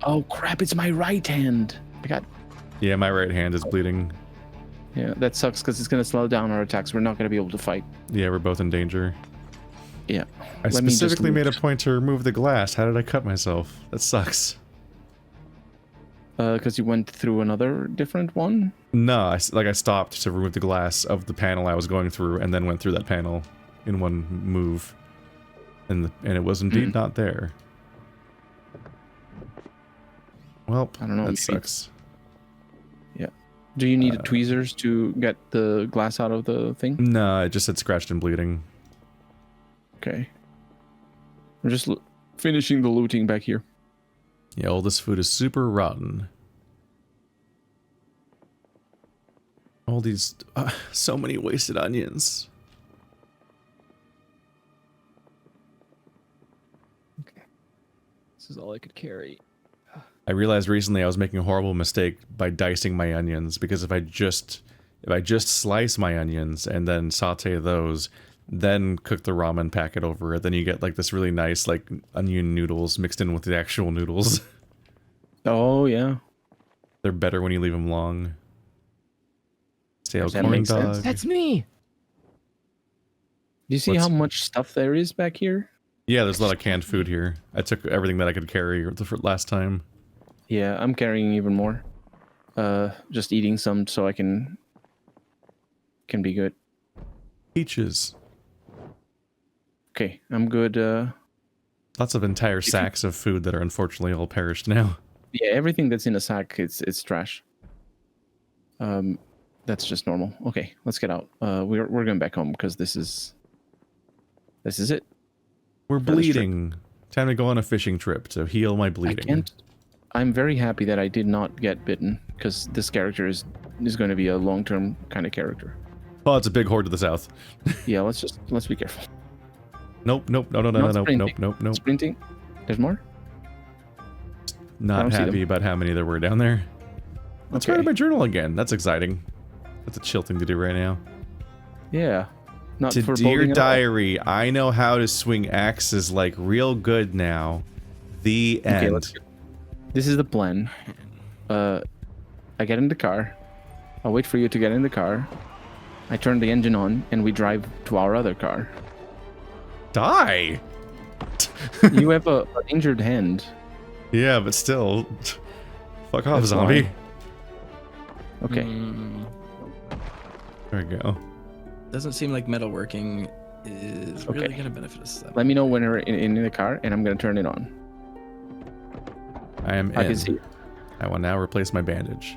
Oh crap! It's my right hand. I got. Yeah, my right hand is bleeding. Yeah, that sucks because it's gonna slow down our attacks. We're not gonna be able to fight. Yeah, we're both in danger. Yeah. I specifically made a point to remove the glass. How did I cut myself? That sucks. Because you went through another different one? No, I stopped to remove the glass of the panel I was going through, and then went through that panel in one move, and it was indeed not there. Well, I don't know. That sucks. Yeah. Do you need tweezers to get the glass out of the thing? No, it just said scratched and bleeding. Okay. I'm just finishing the looting back here. Yeah, all this food is super rotten. All these... so many wasted onions. Okay. This is all I could carry. I realized recently I was making a horrible mistake by dicing my onions, because if I just slice my onions and then saute those, then cook the ramen packet over it, then you get like this really nice like onion noodles mixed in with the actual noodles. Oh yeah. They're better when you leave them long. Stale That corn makes dog. sense. That's me. Do you see how much stuff there is back here? Yeah, there's a lot of canned food here. I took everything that I could carry the last time. Yeah, I'm carrying even more. Just eating some so I can be good. Peaches. Okay, I'm good. Lots of entire sacks of food that are unfortunately all perished now. Yeah, everything that's in a sack, it's trash. That's just normal. Okay, let's get out. We're going back home because this is it. We're bleeding. Time to go on a fishing trip to heal my bleeding. I'm very happy that I did not get bitten because this character is going to be a long-term kind of character. Oh, it's a big horde to the south. Yeah, let's be careful. Nope. No. Sprinting. There's more? Not happy about how many there were down there. Let's write my journal again. That's exciting. That's a chill thing to do right now. Yeah. Not to for Dear Diary, I know how to swing axes like real good now. The end. Let's go. This is the plan. I get in the car. I'll wait for you to get in the car. I turn the engine on and we drive to our other car. Die! You have an injured hand. Yeah, but still. Fuck off, That's zombie. fine. Okay. There we go. Doesn't seem like metalworking is really going to benefit us. Let me know when we're in the car and I'm going to turn it on. I am in. I can see it. I will now replace my bandage.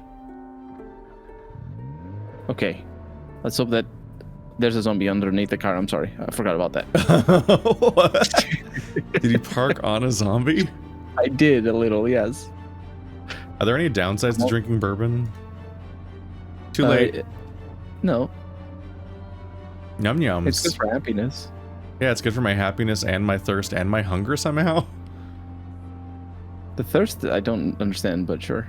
Okay. Let's hope that there's a zombie underneath the car. I'm sorry. I forgot about that. Did you park on a zombie? I did a little, yes. Are there any downsides to drinking bourbon? Too late. No. Yum yums. It's good for happiness. Yeah, it's good for my happiness and my thirst and my hunger somehow. The thirst, I don't understand, but sure.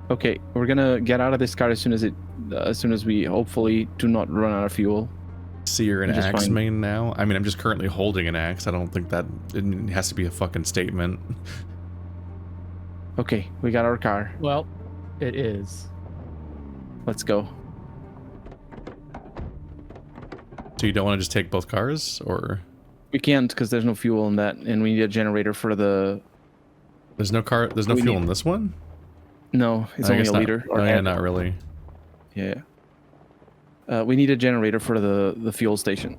Okay, we're gonna get out of this car as soon as we hopefully do not run out of fuel. So you're an Just axe fine. main now? I mean, I'm just currently holding an axe. I don't think that it has to be a fucking statement. Okay, we got our car. Well, it is. Let's go. So you don't want to just take both cars, or We can't because there's no fuel in that, and we need a generator for the. there's no fuel in this one? No, it's I only guess a not. liter. Oh, yeah, not really. Yeah. We need a generator for the fuel station,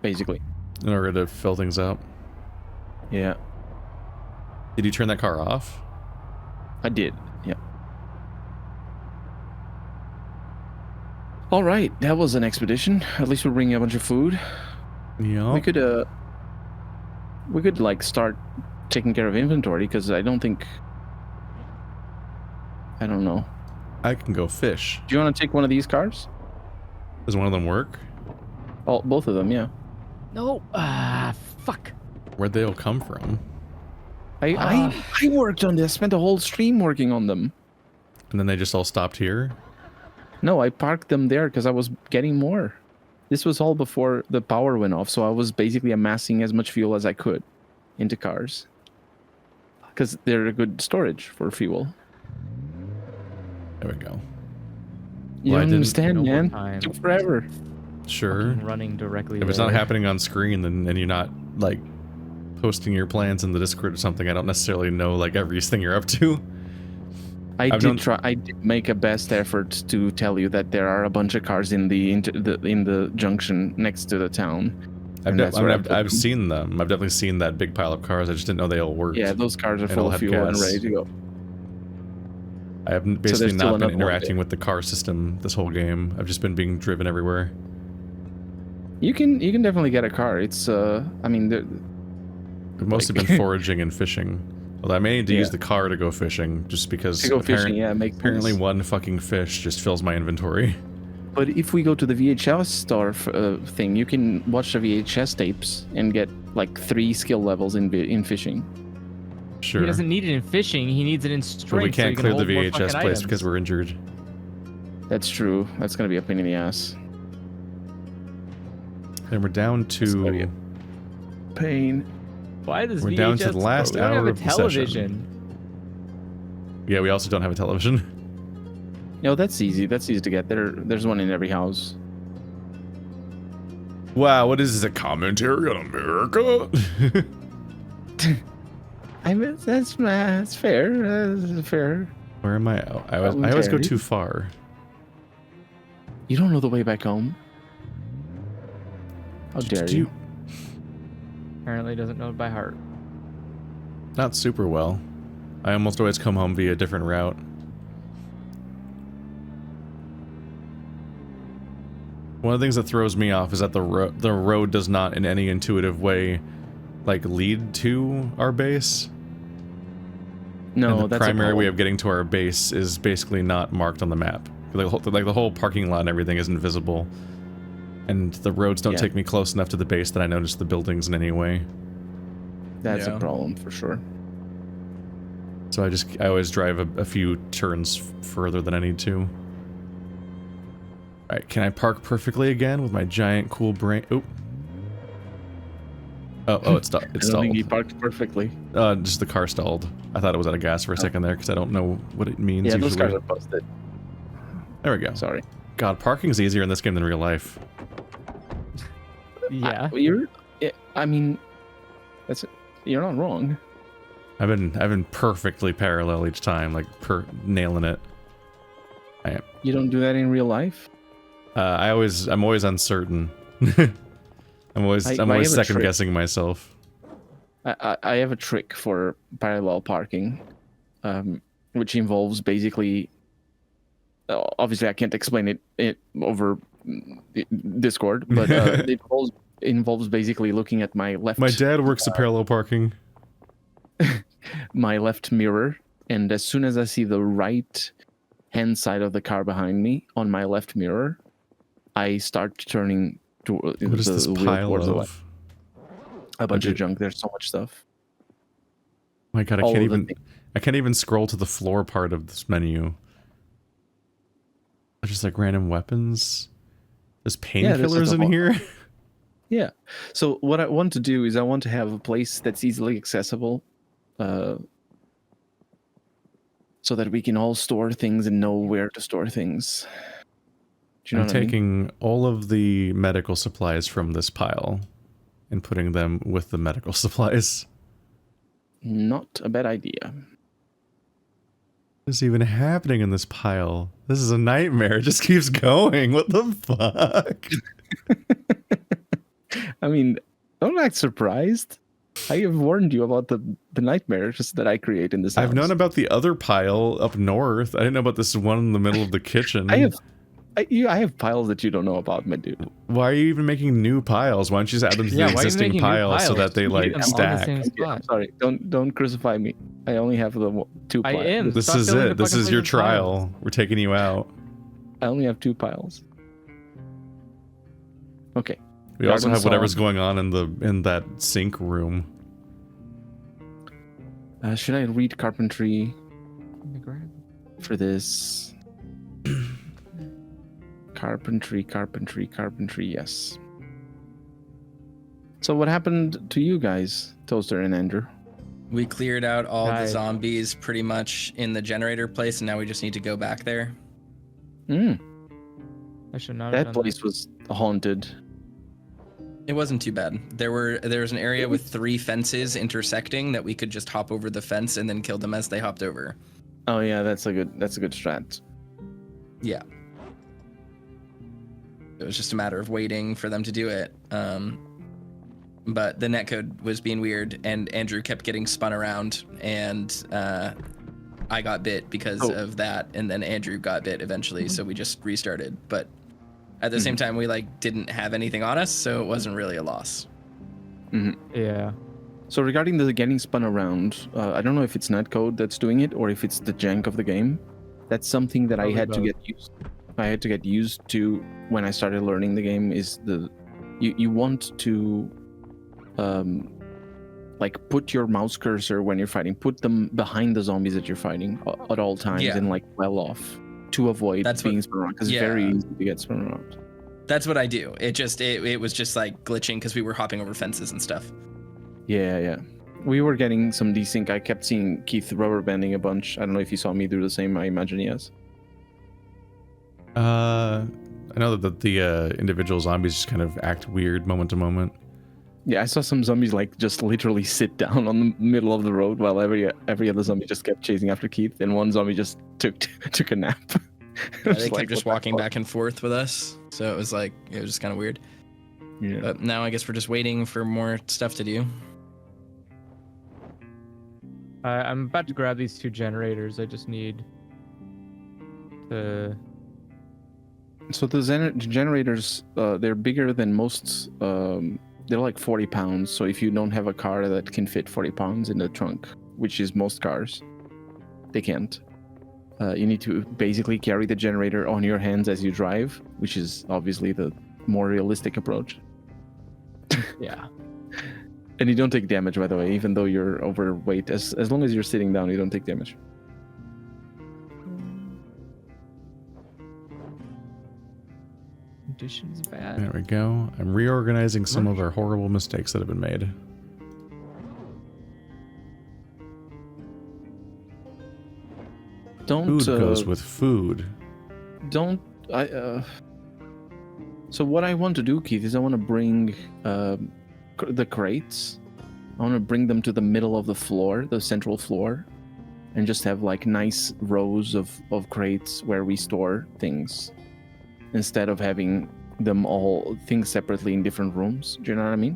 basically. In order to fill things up. Yeah, Did you turn that car off? I did. Yeah. All right, that was an expedition. At least we're bringing a bunch of food. Yeah. We could like start taking care of inventory because I don't know. I can go fish. Do you want to take one of these cars? Does one of them work? Oh, both of them, yeah. No. Fuck. Where'd they all come from? I worked on this. Spent a whole stream working on them. And then they just all stopped here? No, I parked them there because I was getting more. This was all before the power went off, so I was basically amassing as much fuel as I could into cars. because they're a good storage for fuel. There we go. You Well, I don't didn't- understand, No man. time. It took forever. Sure. Fucking running directly If it's there. not happening on screen, then and you're not like posting your plans in the Discord or something, I don't necessarily know like everything you're up to. I I've did known- try. I did make a best effort to tell you that there are a bunch of cars in the junction next to the town. And that's where I put I've them. seen them. I've definitely seen that big pile of cars. I just didn't know they all worked. Yeah, those cars are And full all of have fuel and gas. ready to go. I have basically there's still not been another one interacting with the car system this whole game. I've just been being driven everywhere. You can definitely get a car. It's I mean, I've mostly like- been foraging and fishing. Although I may need to Yeah. use the car to go fishing, just because to go fishing. Yeah, make apparently one fucking fish just fills my inventory. But if we go to the VHS store thing, you can watch the VHS tapes and get like 3 skill levels in fishing. Sure. He doesn't need it in fishing. He needs it in strength. But we so he can't can clear the hold more VHS fucking place items. because we're injured. That's true. That's gonna be a pain in the ass. And we're down It's gonna be to... a pain. Why does We're VHS down to the last we don't hour have a of the session. television. Yeah, we also don't have a television. No, that's easy. That's easy to get. There's one in every house. Wow, what is this, a commentary on America? I mean, that's fair. That's fair. Where am I? Oh, I always go Commentary? too far. You don't know the way back home. How dare you? Apparently doesn't know it by heart. Not super well. I almost always come home via a different route. One of the things that throws me off is that the road does not in any intuitive way like lead to our base. No, And the that's primary a way problem. of getting to our base is basically not marked on the map. Like the whole parking lot and everything isn't visible. And the roads don't Yeah. take me close enough to the base that I notice the buildings in any way. That's Yeah. a problem for sure. So I always drive a few turns further than I need to. Alright, can I park perfectly again with my giant cool brain? Oop. Oh, it's I it's don't think he stalled. parked perfectly. Just the car stalled. I thought it was out of gas for a second there because I don't know what it means Yeah, those usually. cars are busted. There we go. Sorry. God, parking's easier in this game than real life. Yeah. I mean, you're not wrong. I've been perfectly parallel each time, like nailing it. You don't do that in real life. I'm always uncertain. I'm always I have a second trick. guessing myself. I have a trick for parallel parking, which involves basically. Obviously, I can't explain it over Discord, but it involves basically looking at my left. My dad works at parallel parking. My left mirror, and as soon as I see the right hand side of the car behind me on my left mirror, I start turning to What is the this wheel pile towards the of? left. A bunch of junk. There's so much stuff. My God, All of the I can't even scroll to the floor part of this menu. There's just like random weapons. There's there's painkillers like a in whole- here. Yeah. So what I want to do is I want to have a place that's easily accessible, so that we can all store things and know where to store things. Do you know I'm what I mean? taking all of the medical supplies from this pile and putting them with the medical supplies. Not a bad idea. What is even happening in this pile? This is a nightmare. It just keeps going. What the fuck? I mean, don't act surprised. I have warned you about the nightmares that I create in this house. I've known about the other pile up north. I didn't know about this one in the middle of the kitchen. I have piles that you don't know about, my dude. Why are you even making new piles? Why don't you just add them to Yeah, the why are you existing making new piles so piles? that they Keep like them on the stack? same I'm spot. sorry. Don't crucify me. I only have the 2 I piles. am. This Stop is filling the it. This fucking is your place with piles. trial. We're taking you out. I only have 2 piles. Okay. We also Garden have whatever's saw. going on in that sink room. Should I read carpentry Let me grab for this? Carpentry, yes. So what happened to you guys, Toaster and Andrew? We cleared out all the Nice. zombies pretty much in the generator place, and now we just need to go back there. Mm, I should not have that done place was haunted. It wasn't too bad. There was an area with 3 fences intersecting that we could just hop over the fence and then kill them as they hopped over. Oh yeah, that's a good strat. Yeah. It was just a matter of waiting for them to do it. But the netcode was being weird, and Andrew kept getting spun around, and I got bit because of that, and then Andrew got bit eventually, so we just restarted. But at the same time, we like didn't have anything on us, so it wasn't really a loss. Mm-hmm. Yeah. So regarding the getting spun around, I don't know if it's netcode that's doing it or if it's the jank of the game. That's something that I Probably had to both. get used. I had to get used to when I started learning the game. Is you want to like put your mouse cursor when you're fighting, put them behind the zombies that you're fighting at all times, Yeah. and like well off to avoid being spun around, because it's very easy to get spun around. That's what I do. It was just like glitching because we were hopping over fences and stuff. Yeah. We were getting some desync. I kept seeing Keith rubber banding a bunch. I don't know if you saw me do the same. I imagine yes. I know that the individual zombies just kind of act weird moment to moment. Yeah, I saw some zombies like just literally sit down on the middle of the road while every other zombie just kept chasing after Keith, and one zombie just took a nap. Yeah, they kept just walking back and forth with us, so it was just kind of weird. Yeah. But now I guess we're just waiting for more stuff to do. I'm about to grab these 2 generators. I just need to. So the generators, they're bigger than most. They're like 40 pounds. So if you don't have a car that can fit 40 pounds in the trunk, which is most cars, they can't. You need to basically carry the generator on your hands as you drive, which is obviously the more realistic approach. Yeah. And you don't take damage, by the way, even though you're overweight. As long as you're sitting down, you don't take damage. Conditions bad. There we go. I'm reorganizing some of our horrible mistakes that have been made. Don't Food goes with food. So what I want to do, Keith, is I want to bring the crates. I want to bring them to the middle of the floor, the central floor, and just have like nice rows of crates where we store things, instead of having them all things separately in different rooms. Do you know what I mean?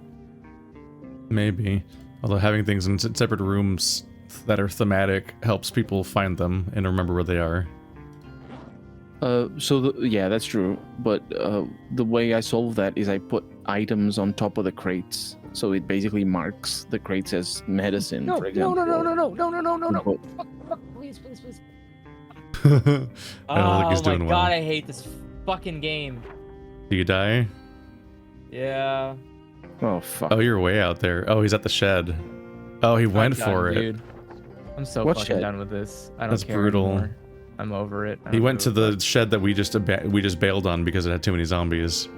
Maybe. Although having things in separate rooms that are thematic helps people find them and remember where they are. Yeah, that's true. But the way I solve that is I put items on top of the crates, so it basically marks the crates as medicine. No, for example. no. Fuck, please. I don't think he's doing my well. god, I hate this fucking game. Do you die? Yeah. Oh fuck. Oh, you're way out there. Oh, he's at the shed. Oh, he went I'm for done, it. Dude. I'm so What fucking shed? done with this. I don't That's care brutal. anymore. I'm over it. I He don't went give to a the shed that we just bailed on because it had too many zombies.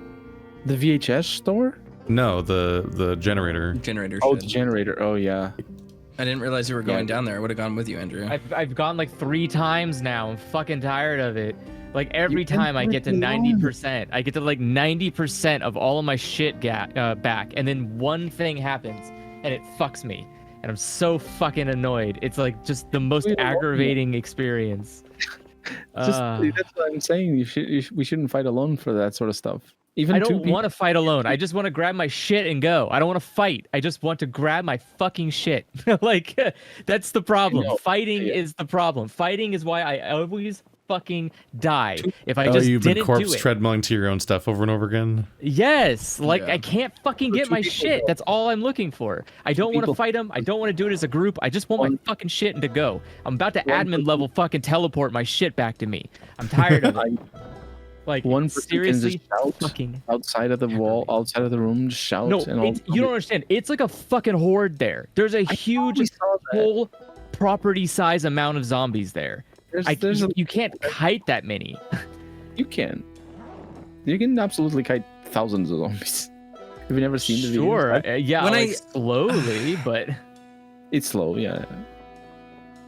The VHS store? No, the generator. Generator Oh, shed. the generator. Oh yeah. I didn't realize you were going Yeah. down there. I would have gone with you, Andrew. I've gone like 3 times now. I'm fucking tired of it. Like every You can time I get to freaking 90%. I get to like 90% of all of my shit back, and then one thing happens and it fucks me. And I'm so fucking annoyed. It's like just the most We don't want aggravating experience. That's what I'm saying. We shouldn't fight alone for that sort of stuff. Even I two don't people. want to fight alone. I just want to grab my shit and go. I don't want to fight. I just want to grab my fucking shit. Like, that's the problem. know. Fighting Yeah. is the problem. Fighting is why I always fucking die. If I Oh, just you've been didn't corpse do it. treadmilling to your own stuff over and over again? Yes, like Yeah. I can't fucking So get two my people shit. go. That's all I'm looking for. I don't want to people- fight them. I don't want to do it as a group. I just want my One- fucking shit and to go. I'm about to One admin person- level fucking teleport my shit back to me. I'm tired of it. Like One person can seriously, just shout fucking. outside of the wall, outside of the room, just shout. No, and all. it's, you don't understand. It's like a fucking horde there. There's a huge We saw that. whole property size amount of zombies there. You can't kite that many. You can. You can absolutely kite thousands of zombies. Have you never seen the Sure, videos? yeah, When like I- slowly, but It's slow, yeah.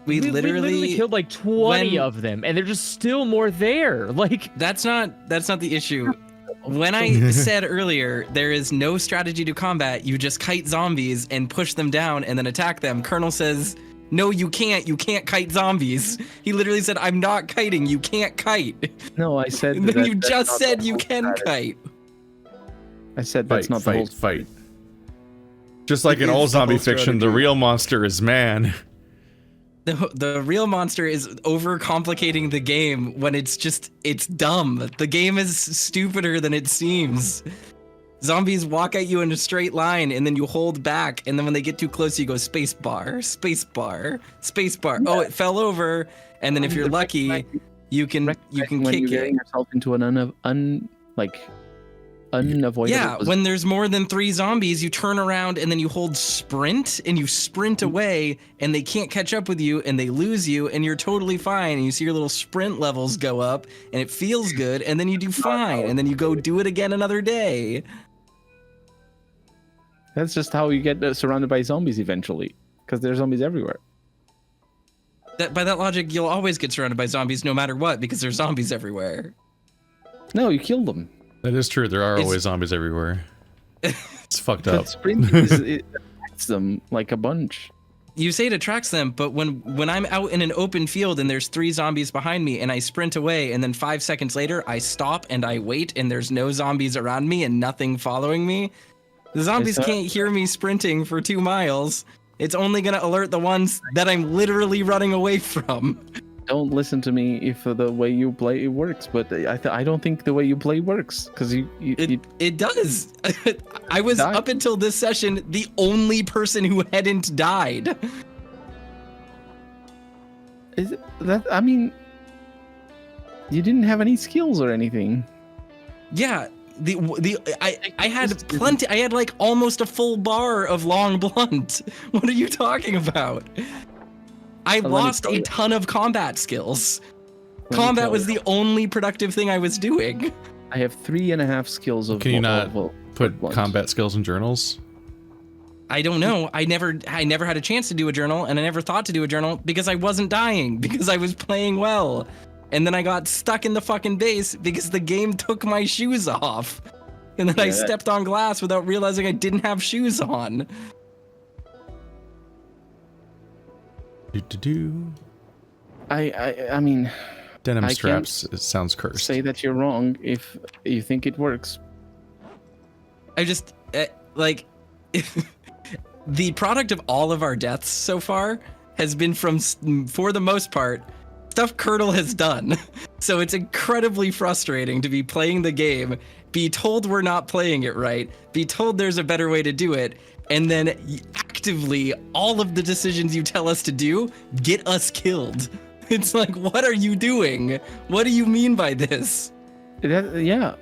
We literally killed like 20 when- of them, and there's just still more there. Like, That's not the issue. When I said earlier, there is no strategy to combat, you just kite zombies and push them down and then attack them. Colonel says, no, you can't kite zombies. He literally said, I'm not kiting, you can't kite. No, I said And then that, you that's just not said the you whole can strategy. kite. I said that's not the whole fight. Just like It in is all the zombie whole fiction, the strategy. real monster is man. The real monster is overcomplicating the game when it's dumb. The game is stupider than it seems. Zombies walk at you in a straight line and then you hold back, and then when they get too close you go space bar, space bar, space bar. Oh, it fell over, and then if you're lucky, you can when kick you're getting it. yourself into an unavoidable Yeah, position. when there's more than 3 zombies, you turn around and then you hold sprint and you sprint away, and they can't catch up with you and they lose you, and you're totally fine, and you see your little sprint levels go up and it feels good, and then you do fine, and then you go do it again another day. That's just how you get surrounded by zombies eventually, because there's zombies everywhere. By that logic, you'll always get surrounded by zombies no matter what, because there's zombies everywhere. No, you kill them. That is true. There are It's- always zombies everywhere. It's fucked up. That sprint it attacks them like a bunch. You say it attracts them, but when I'm out in an open field and there's 3 zombies behind me and I sprint away, and then 5 seconds later I stop and I wait and there's no zombies around me and nothing following me, the zombies can't hear me sprinting for 2 miles. It's only gonna alert the ones that I'm literally running away from. Don't listen to me if the way you play works, but I don't think the way you play works, because you It does. I was died. up until this session the only person who hadn't died. is it, that I mean, you didn't have any skills or anything. Yeah, I had plenty. I had like almost a full bar of long blunt. What are you talking about? I lost a ton of combat skills. Combat was the only productive thing I was doing. I have 3.5 skills of. Can you not put blunt. combat skills in journals? I don't know. I never had a chance to do a journal, and I never thought to do a journal because I wasn't dying, because I was playing well. And then I got stuck in the fucking base because the game took my shoes off. And then I stepped on glass without realizing I didn't have shoes on. I mean, Denim I straps. It sounds cursed. say that you're wrong if you think it works. I just like the product of all of our deaths so far has been from, for the most part, stuff Colonel has done. So it's incredibly frustrating to be playing the game, be told we're not playing it right, be told there's a better way to do it, and then actively all of the decisions you tell us to do get us killed. It's like, what are you doing? What do you mean by this? Yeah.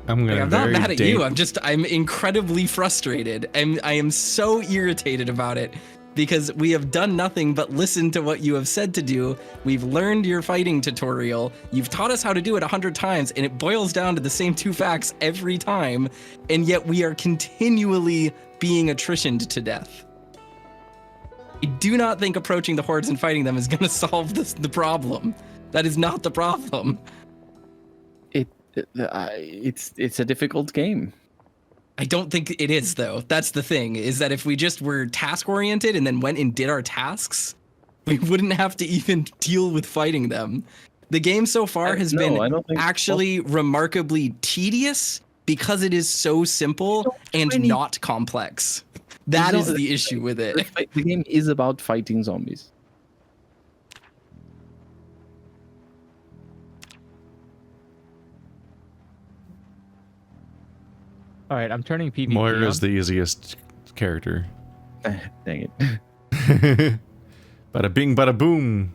I'm gonna. I'm not very mad at you. I'm incredibly frustrated. I am so irritated about it because we have done nothing but listen to what you have said to do. We've learned your fighting tutorial. You've taught us how to do it 100 times, and it boils down to the same 2 facts every time. And yet we are continually being attritioned to death. I do not think approaching the hordes and fighting them is going to solve the problem. That is not the problem. It's a difficult game. I don't think it is, though. That's the thing, is that if we just were task-oriented and then went and did our tasks, we wouldn't have to even deal with fighting them. The game so far has been actually remarkably tedious because it is so simple and not complex. That is the issue with it. The game is about fighting zombies. all right, I'm turning PvP Moira is on. the easiest character. Dang it. Bada bing, bada boom.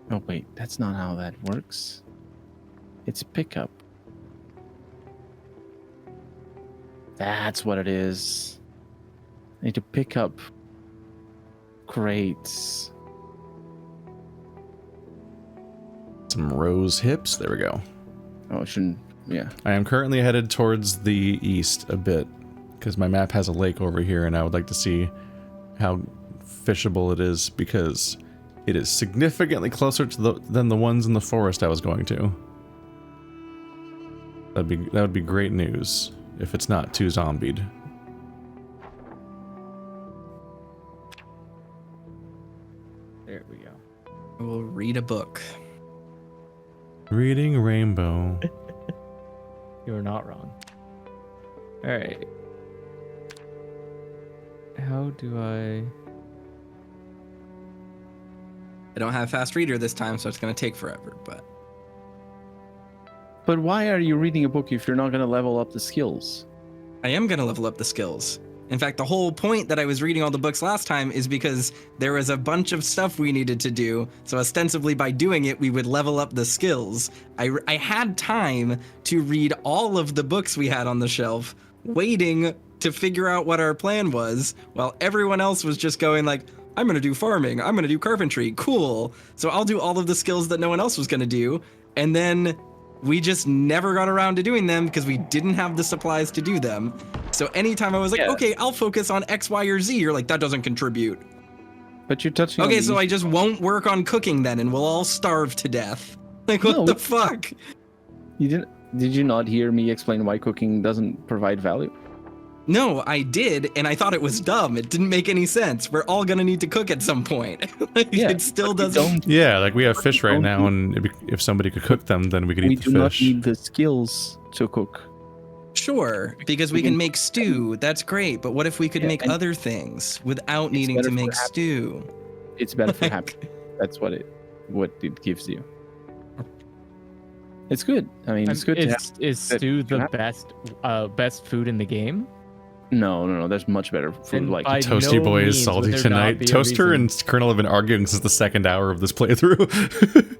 Oh wait, that's not how that works. It's pickup. That's what it is. I need to pick up crates. Some rose hips. There we go. Oh, it shouldn't. Yeah. I am currently headed towards the east a bit because my map has a lake over here, and I would like to see how fishable it is because it is significantly closer to than the ones in the forest I was going to. That would be great news if it's not too zombied. There we go. We'll read a book. Reading Rainbow. You're not wrong. All right. How do I? I don't have fast reader this time, so it's going to take forever, but why are you reading a book if you're not going to level up the skills? I am going to level up the skills. In fact, the whole point that I was reading all the books last time is because there was a bunch of stuff we needed to do. So ostensibly by doing it, we would level up the skills. I had time to read all of the books we had on the shelf, waiting to figure out what our plan was, while everyone else was just going like, I'm going to do farming. I'm going to do carpentry. Cool. So I'll do all of the skills that no one else was going to do. And then we just never got around to doing them because we didn't have the supplies to do them. So anytime I was like, okay, I'll focus on X, Y, or Z, you're like, that doesn't contribute. But you're touching Okay, on so I just won't work on cooking then, and we'll all starve to death. Like, what the fuck? Did you not hear me explain why cooking doesn't provide value? No, I did, and I thought it was dumb. It didn't make any sense. We're all gonna need to cook at some point. Like, it still doesn't. Yeah, like we have fish right now, and if somebody could cook them, then we could eat the fish. We do not need the skills to cook. Sure, because we can make stew. That's great, but what if we could make other things without needing to make stew? It's better for happiness. That's what it gives you. It's good. I mean, it's good. Is stew the best food in the game? No. There's much better food. And like Toasty Boy is salty tonight. Toaster and Colonel have been arguing since the second hour of this playthrough.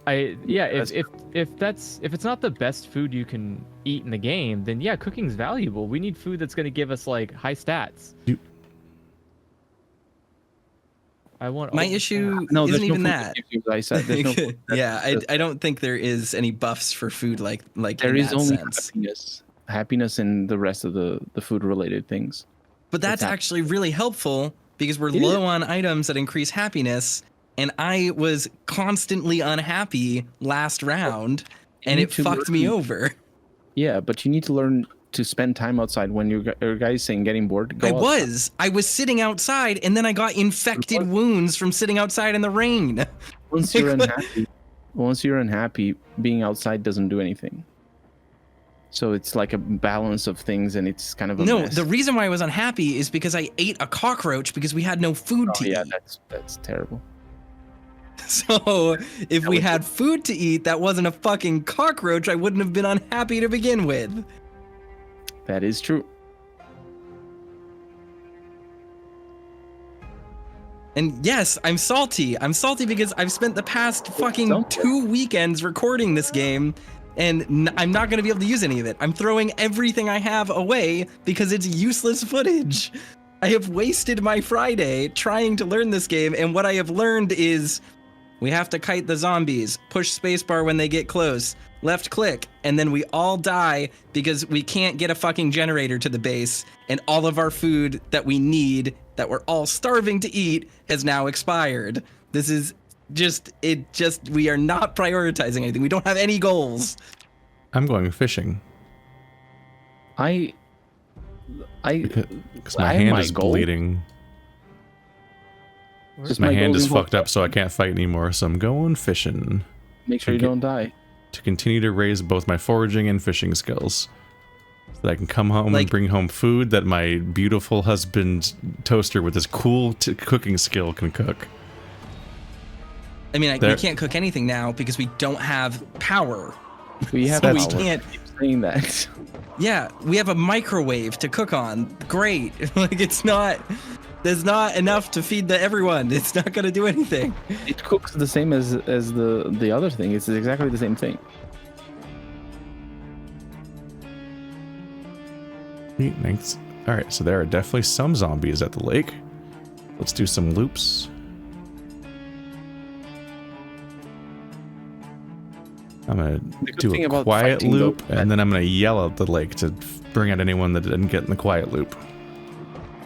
If it's not the best food you can eat in the game, then yeah, cooking's valuable. We need food that's going to give us like high stats. My issue isn't even that. I don't think there is any buffs for food like there in is that only sense. happiness and the rest of the food related things. But that's actually really helpful because we're low on items that increase happiness, and I was constantly unhappy last round, and it fucked me over. Yeah, but you need to learn to spend time outside. When your guys saying getting bored, I was sitting outside, and then I got infected wounds from sitting outside in the rain. Once you're unhappy, being outside doesn't do anything. So it's like a balance of things, and it's kind of a mess. The reason why I was unhappy is because I ate a cockroach because we had no food to eat. Yeah, that's terrible. So if we had food to eat that wasn't a fucking cockroach, I wouldn't have been unhappy to begin with. That is true. And yes, I'm salty. I'm salty because I've spent the past fucking 2 weekends recording this game, and I'm not going to be able to use any of it. I'm throwing everything I have away because it's useless footage. I have wasted my Friday trying to learn this game, and what I have learned is we have to kite the zombies, push spacebar when they get close, left click, and then we all die because we can't get a fucking generator to the base, and all of our food that we need, that we're all starving to eat, has now expired. This is we are not prioritizing anything. We don't have any goals. I'm going fishing. Because my hand is bleeding. My hand is fucked up, so I can't fight anymore, so I'm going fishing. Make sure you don't die. To continue to raise both my foraging and fishing skills. So that I can come home and bring home food that my beautiful husband Toaster with his cool cooking skill can cook. I mean, we can't cook anything now because we don't have power. We have so we can't. Keep saying that. Yeah, we have a microwave to cook on. Great. Like, there's not enough to feed everyone. It's not going to do anything. It cooks the same as the other thing. It's exactly the same thing. Thanks. All right, so there are definitely some zombies at the lake. Let's do some loops. I'm gonna good do thing a about quiet fighting, though, loop, and then I'm gonna yell at the lake to bring out anyone that didn't get in the quiet loop.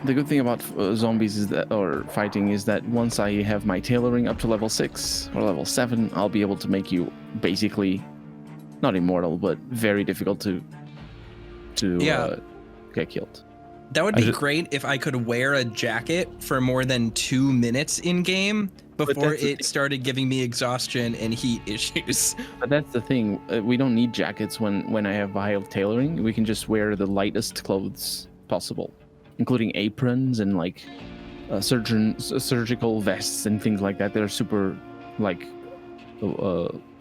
The good thing about zombies is that, or fighting, is that once I have my tailoring up to level 6 or level 7, I'll be able to make you basically not immortal, but very difficult to get killed. That would be great if I could wear a jacket for more than 2 minutes in game before it started giving me exhaustion and heat issues. But that's the thing. We don't need jackets when I have high tailoring. We can just wear the lightest clothes possible, including aprons and like surgical vests and things like that. They're super like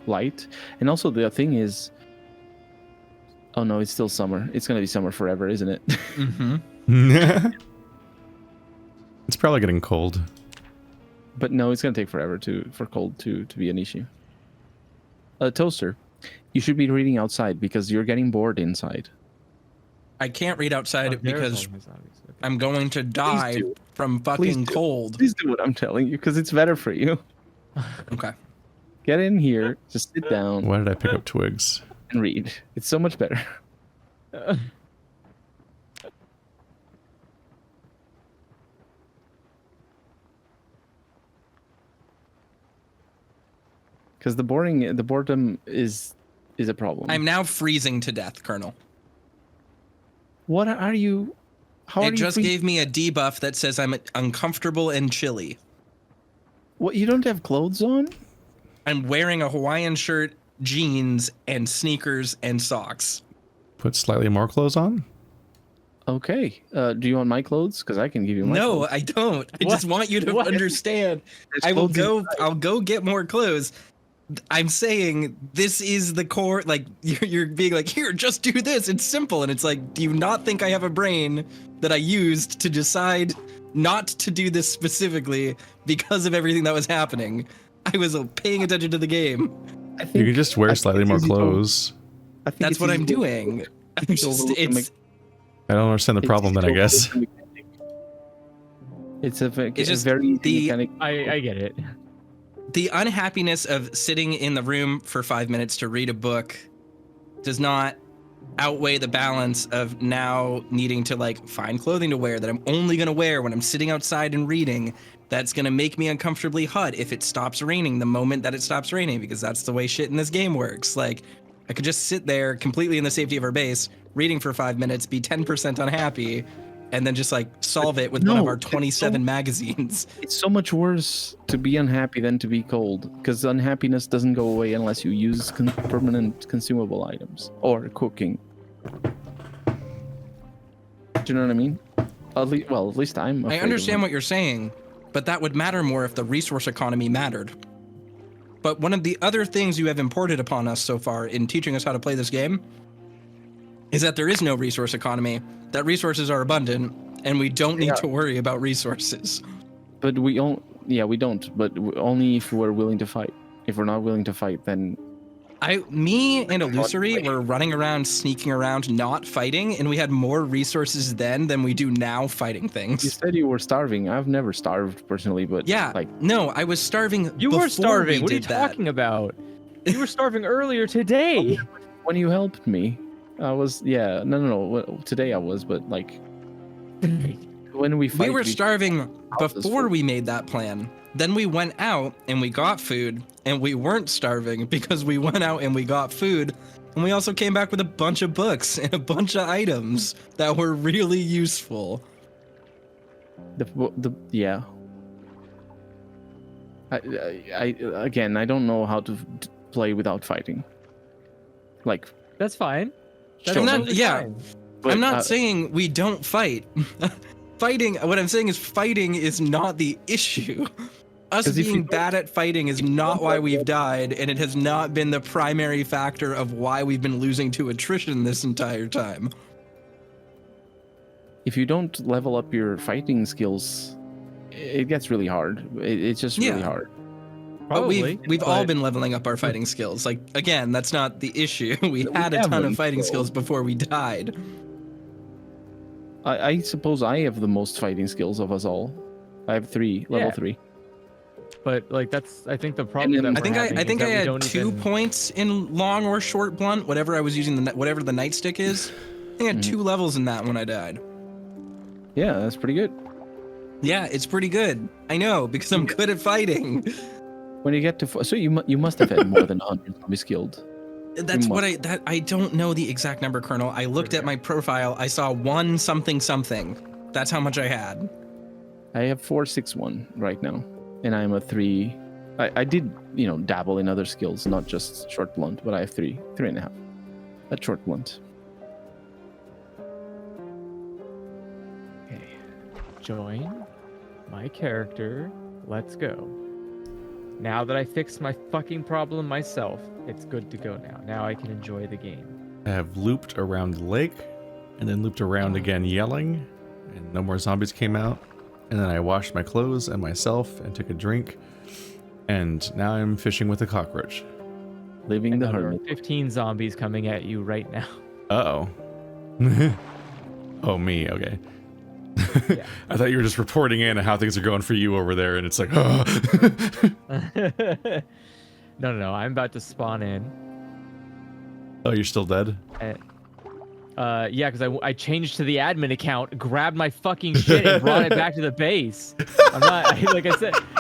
light. And also the thing is, oh no, it's still summer. It's gonna be summer forever, isn't it? Mm-hmm. It's probably getting cold. But no, it's gonna take forever for cold to be an issue. Toaster, you should be reading outside because you're getting bored inside. I can't read outside because Okay. I'm going to die from fucking cold. Please do what I'm telling you because it's better for you. Okay. Get in here, just sit down Why did I pick up twigs? and read. It's so much better. Because the boredom is a problem. I'm now freezing to death, Colonel. What are you? How are It you just gave me a debuff that says I'm uncomfortable and chilly. What? You don't have clothes on? I'm wearing a Hawaiian shirt, jeans, and sneakers and socks. Put slightly more clothes on? Okay. Do you want my clothes? Because I can give you my No, clothes. I don't. I just want you to understand. There's I will clothes go. I'll go get more clothes. I'm saying this is the core. Like you're being like, here, just do this. It's simple, and it's like, do you not think I have a brain that I used to decide not to do this specifically because of everything that was happening? I was paying attention to the game. I think You can just wear slightly more clothes. I think That's it's what I'm easy to- doing. I'm just, it's I don't understand the it's problem easy then, I to guess. overlook the mechanic. It's It's just very easy the- mechanic. I get it. the unhappiness of sitting in the room for 5 minutes to read a book does not outweigh the balance of now needing to like find clothing to wear that I'm only going to wear when I'm sitting outside and reading. That's going to make me uncomfortably hot if it stops raining the moment that it stops raining, because that's the way shit in this game works. Like I could just sit there completely in the safety of our base reading for 5 minutes, be 10% unhappy, and then just like solve it with one of No, our it's 27 magazines. It's so much worse to be unhappy than to be cold, because unhappiness doesn't go away unless you use permanent consumable items or cooking. Do you know what I mean? At least I'm. I understand what you're saying, but that would matter more if the resource economy mattered. But one of the other things you have imported upon us so far in teaching us how to play this game is that there is no resource economy, that resources are abundant, and we don't need to worry about resources. But we don't. But only if we're willing to fight. If we're not willing to fight, then Me and Illusory were running around, sneaking around, not fighting, and we had more resources then than we do now fighting you things. said you were starving. I've never starved personally, but Yeah, like no, I was starving. You were starving. What are you did that. talking about? You were starving earlier today. when you helped me, I was no. Today I was, but like when we fight, We were starving House is before full. we made that plan. Then we went out and we got food, and we weren't starving because we went out and we got food, and we also came back with a bunch of books and a bunch of items that were really useful. Yeah. I again, I don't know how to play without fighting. Like, That's fine. That's Sure. totally Yeah. fine. but, I'm not saying we don't fight. What I'm saying is fighting is not the issue. Us 'Cause if you being don't- bad at fighting is not why we've died, and it has not been the primary factor of why we've been losing to attrition this entire time. if you don't level up your fighting skills, it gets really hard. It's just really Yeah. hard. But Probably. we've all but- been leveling up our fighting skills. Like, again, that's not the issue. We had a have ton them, of fighting so- skills before we died. I suppose I have the most fighting skills of us all. I have level Yeah. 3. But like that's I think the problem. then- That I think we're I having think is I that we had don't 2 even- points in long or short blunt, whatever I was using, whatever the nightstick is. I think I had 2 levels in that when I died. Yeah, that's pretty good. Yeah, it's pretty good. I know, because I'm good at fighting. When you get to so you must have had more than 100 zombies killed. That's what I don't know the exact number, Colonel. I looked at my profile. I saw 1 something something. That's how much I had. I have 461 right now, and I'm a 3. I did dabble in other skills, not just short blunt, but I have 3.5. That's short blunt. Okay. Join my character. Let's go. Now that I fixed my fucking problem myself, it's good to go now. Now I can enjoy the game. I have looped around the lake, and then looped around again yelling, and no more zombies came out. And then I washed my clothes and myself and took a drink, and now I'm fishing with a cockroach. Living And the there are hermit. 15 zombies coming at you right now. Uh-oh. Oh, me, okay. Yeah. I thought you were just reporting in how things are going for you over there, and it's like, No. I'm about to spawn in. oh, you're still dead? Yeah, because I changed to the admin account, grabbed my fucking shit, and brought it back to the base. I'm not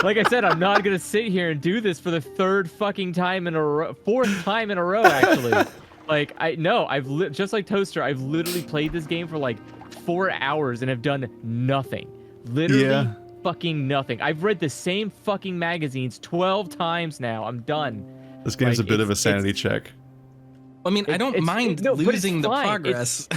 like I said, I'm not gonna sit here and do this for the 4th time in a row, actually. Like I've just like Toaster, I've literally played this game for like 4 hours and have done nothing. Literally fucking nothing. I've read the same fucking magazines 12 times now. I'm done. This game's Like, a bit of a sanity check. I mean, I don't mind but it's losing the fine. progress.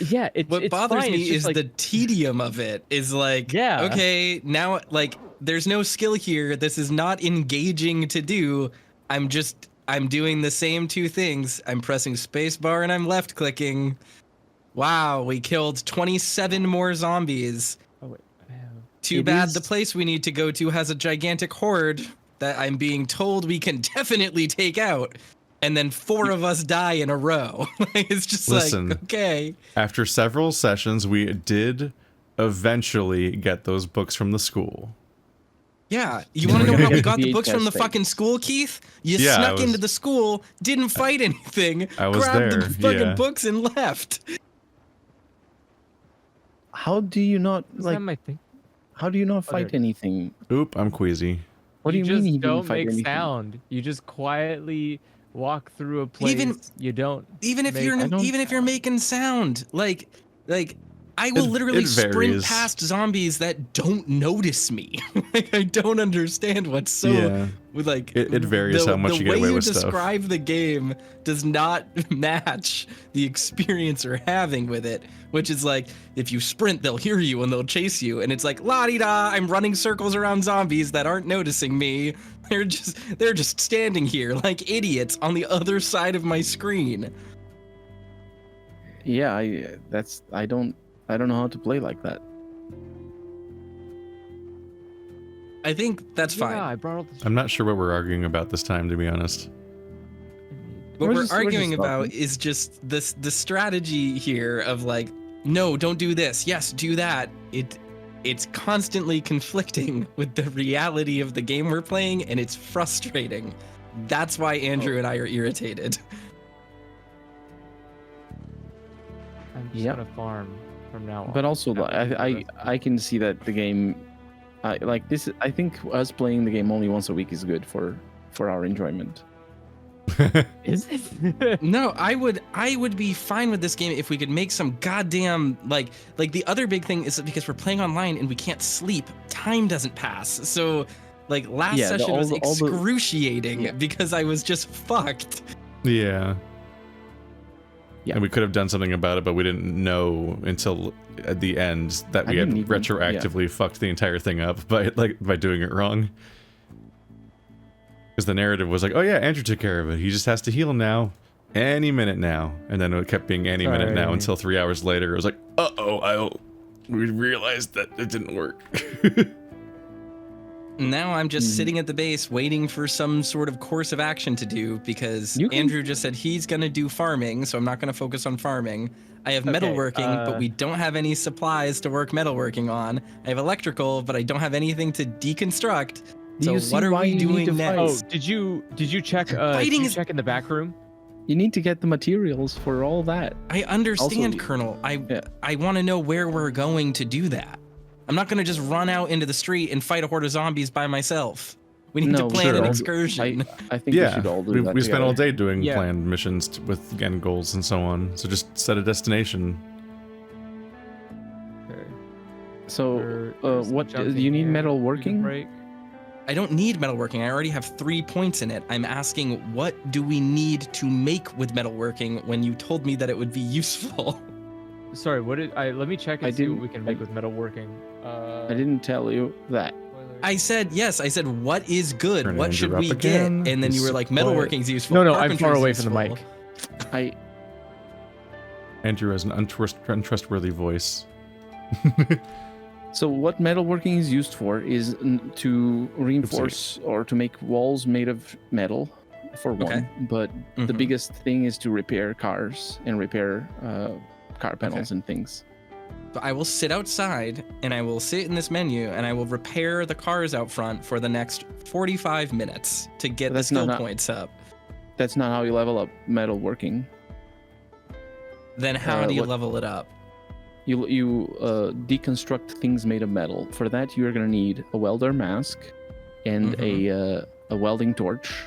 Yeah, What it's bothers fine. me It's just is like, the tedium of it. Is like, Yeah. okay, now like there's no skill here. This is not engaging to do. I'm doing the same 2 things. I'm pressing spacebar and I'm left clicking. Wow, we killed 27 more zombies. Oh, wait. Too It bad is- the place we need to go to has a gigantic horde that I'm being told we can definitely take out. And then 4 of us die in a row. It's just Listen. like, okay. After several sessions, we did eventually get those books from the school. Yeah, you want to know We're how gonna we get got the books from the VHS fucking school, Keith? You Yeah, I snuck was- into the school, didn't fight anything, I was grabbed there, the fucking yeah. books and left. How do you not Is like? that my thing? How do you not fight there- anything? Oop, I'm queasy. What do you just mean? You don't didn't fight make anything? sound. You just quietly walk through a place. You don't. Even if make- you're making sound, like I will literally it sprint varies. past zombies that don't notice me. Like I don't understand what's so Yeah. with like It varies how much you get away with The way stuff. you describe the game does not match the experience you're having with it, which is like if you sprint, they'll hear you and they'll chase you, and it's like la-di-da, I'm running circles around zombies that aren't noticing me. They're just standing here like idiots on the other side of my screen. Yeah, I don't know how to play like that. I think that's fine. Yeah, I brought all the. I'm not sure what we're arguing about this time, to be honest. What We're we're just arguing about talking. is just the strategy here of like, no, don't do this. Yes, do that. It's constantly conflicting with the reality of the game we're playing, and it's frustrating. That's why Andrew and I are irritated. I'm just Yeah. gonna farm from now on. But also, Not gonna do the I rest. I can see that the game, like this. I think us playing the game only once a week is good for our enjoyment. Is it? No, I would be fine with this game if we could make some goddamn like the other big thing is that because we're playing online and we can't sleep, time doesn't pass. So like last Yeah, session all was the- excruciating Yeah. because I was just fucked. Yeah. Yeah. And we could have done something about it, but we didn't know until at the end that I we had didn't even- retroactively fucked the entire thing up by doing it wrong. Because the narrative was like, oh yeah, Andrew took care of it. He just has to heal now. Any minute now. And then it kept being any minute now Sorry. until 3 hours later. It was like, we realized that it didn't work. Now I'm just sitting at the base waiting for some sort of course of action to do because You can- Andrew just said he's going to do farming, so I'm not going to focus on farming. I have Okay, metalworking, but we don't have any supplies to work metalworking on. I have electrical, but I don't have anything to deconstruct. Do So you see what are why we you need to doing fight? next? Oh, did you check? Fighting Did you is- check in the back room? You need to get the materials for all that. I understand, Also, Colonel. yeah. I want to know where we're going to do that. I'm not going to just run out into the street and fight a horde of zombies by myself. We need No, to plan sure. an excursion. I think we should all do that we spent all together. day doing Yeah. planned missions with end goals and so on. So just set a destination. Okay. So, There's what do jumping you need? here. Metal We can working? break. I don't need metalworking. I already have 3 points in it. I'm asking, what do we need to make with metalworking when you told me that it would be useful? Sorry, what did I? Let me check and I see what didn't- we can make with metalworking. I didn't tell you that. I said, yes. I said, what is good? Turn What Andrew should up we again. get? And then you were like, He's quiet. metalworking's useful. No, I'm far carpentry's away from the useful. mic. I Andrew has an untrustworthy voice. So what metalworking is used for is to reinforce or to make walls made of metal, for one. Okay. But the Mhm. biggest thing is to repair cars and repair car panels and things. So I will sit outside and I will sit in this menu and I will repair the cars out front for the next 45 minutes to get the That's skill not- points up. That's not how you level up metalworking. Then how do you what- level it up? You deconstruct things made of metal. For that, you're gonna need a welder mask and a welding torch.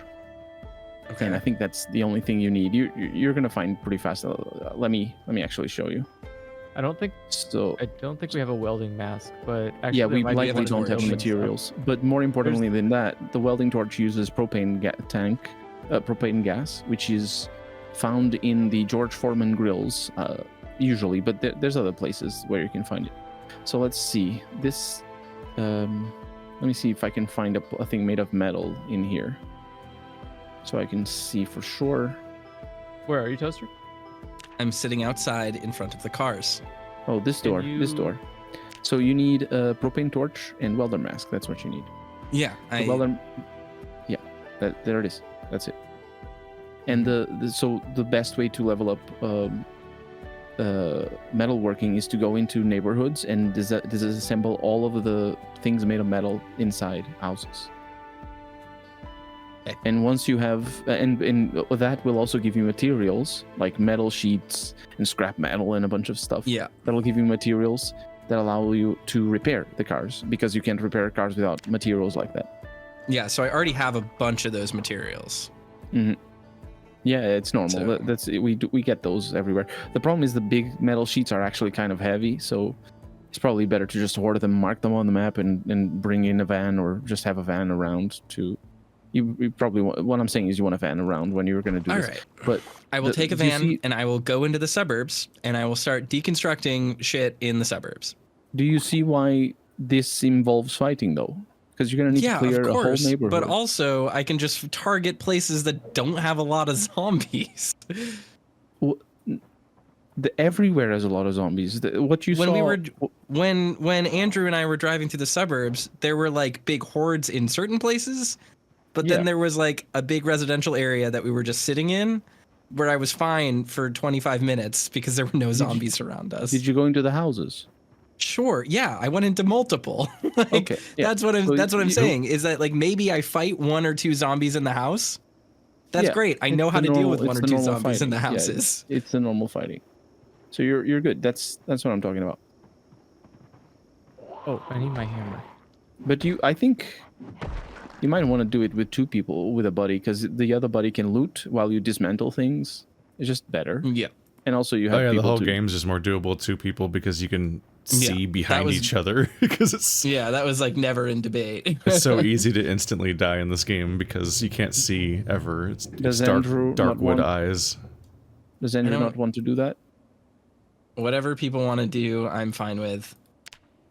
Okay. And I think that's the only thing you need. You're gonna find pretty fast. Let me actually show you. I don't think So we have a welding mask, but actually yeah, there we might be likely a don't have the torch. materials. But more importantly than that, the welding torch uses propane gas, which is found in the George Foreman grills usually, but there's other places where you can find it. So let's see this. Let me see if I can find a thing made of metal in here, so I can see for sure. Where are you, Toaster? I'm sitting outside in front of the cars. Oh, this Can door. This you- door. So you need a propane torch and welder mask. That's what you need. Yeah, The welder. Yeah, there it is. That's it. And so the best way to level up metalworking is to go into neighborhoods and disassemble all of the things made of metal inside houses. Okay. And once you have, and that will also give you materials like metal sheets and scrap metal and a bunch of stuff. yeah. That'll give you materials that allow you to repair the cars, because you can't repair cars without materials like that. Yeah, so I already have a bunch of those materials. Yeah, it's normal. So- We get those everywhere. The problem is the big metal sheets are actually kind of heavy, so it's probably better to just hoard them, mark them on the map, and bring in a van, or just have a van around to. You probably want, what I'm saying is you want a van around when you're going to do All this. right. But I will take a do you van see- and I will go into the suburbs and I will start deconstructing shit in the suburbs. Do you see why this involves fighting though? Because you're going to need to clear of a whole course. neighborhood. But also, I can just target places that don't have a lot of zombies. Everywhere has a lot of zombies. What you When saw we were, when Andrew and I were driving through the suburbs, there were like big hordes in certain places, but then Yeah. there was like a big residential area that we were just sitting in, where I was fine for 25 minutes because there were no zombies around us. Did you go into the houses? Sure. Yeah, I went into multiple. Like, Okay, yeah. That's what I'm. So that's what I'm you- saying. Is that like maybe I fight 1 or 2 zombies in the house? That's Yeah, great. I it's know how the to deal normal- with 1 it's or the 2 normal zombies in the fighting. Yeah, houses. it's the normal fighting. So you're good. That's what I'm talking about. Oh, I need my hammer. But I think you might want to do it with 2 people with a buddy, because the other buddy can loot while you dismantle things. It's just better. Yeah. And also you Oh have yeah, the people whole to, game's just more doable with 2 people because you can see that behind was- each other because it's Yeah, that was like never in debate. it's so easy to instantly die in this game because you can't see ever. It's Does dark, Andrew dark not wood want- eyes. Does Andrew don't- not want to do that? Whatever people want to do, I'm fine with.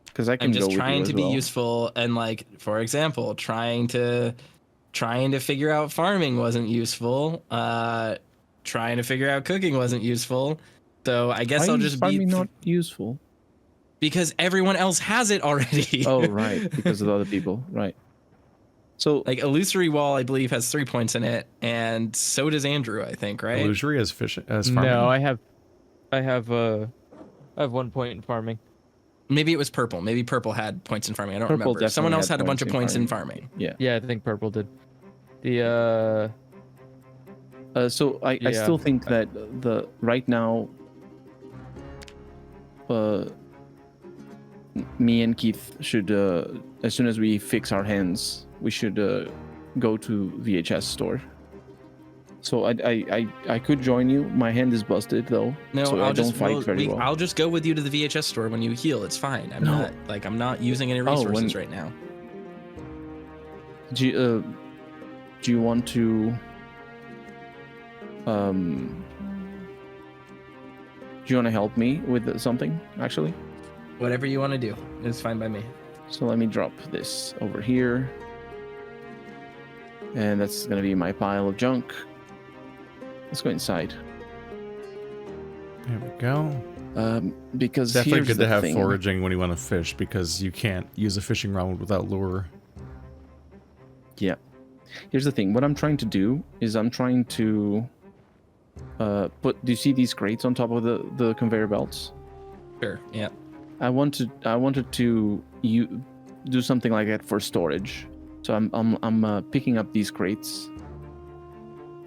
Because I can I'm go just with you trying as to be well. useful, and like, for example, trying to figure out farming wasn't useful. Trying to figure out cooking wasn't useful. So I guess Why I'll is just be farming not useful? because everyone else has it already. Oh, right, because of the other people, right? So Like illusory wall, I believe has 3 points in it, and so does Andrew, I think, right? Illusory as fish as farming. No, I have 1 point in farming. Maybe it was purple. Maybe purple had points in farming. I don't Purple remember. Someone definitely else had a bunch of points in farming. farming. Yeah. Yeah, I think purple did. The So I Yeah. still think that the right now, me and Keith should, as soon as we fix our hands, we should go to VHS store. So I could join you. My hand is busted though. No, so I'll I don't fight very well. I'll just go with you to the VHS store when you heal. It's fine. I'm not using any resources right now. Do you want to help me with something actually? Whatever you want to do, it's fine by me. So let me drop this over here. And that's gonna be my pile of junk. Let's go inside. There we go. Because Definitely here's good the to have thing. foraging when you want to fish because you can't use a fishing rod without lure. Yeah. Here's the thing. What I'm trying to do is I'm trying to do you see these crates on top of the conveyor belts? Sure. Yeah. I wanted to do something like that for storage. So I'm picking up these crates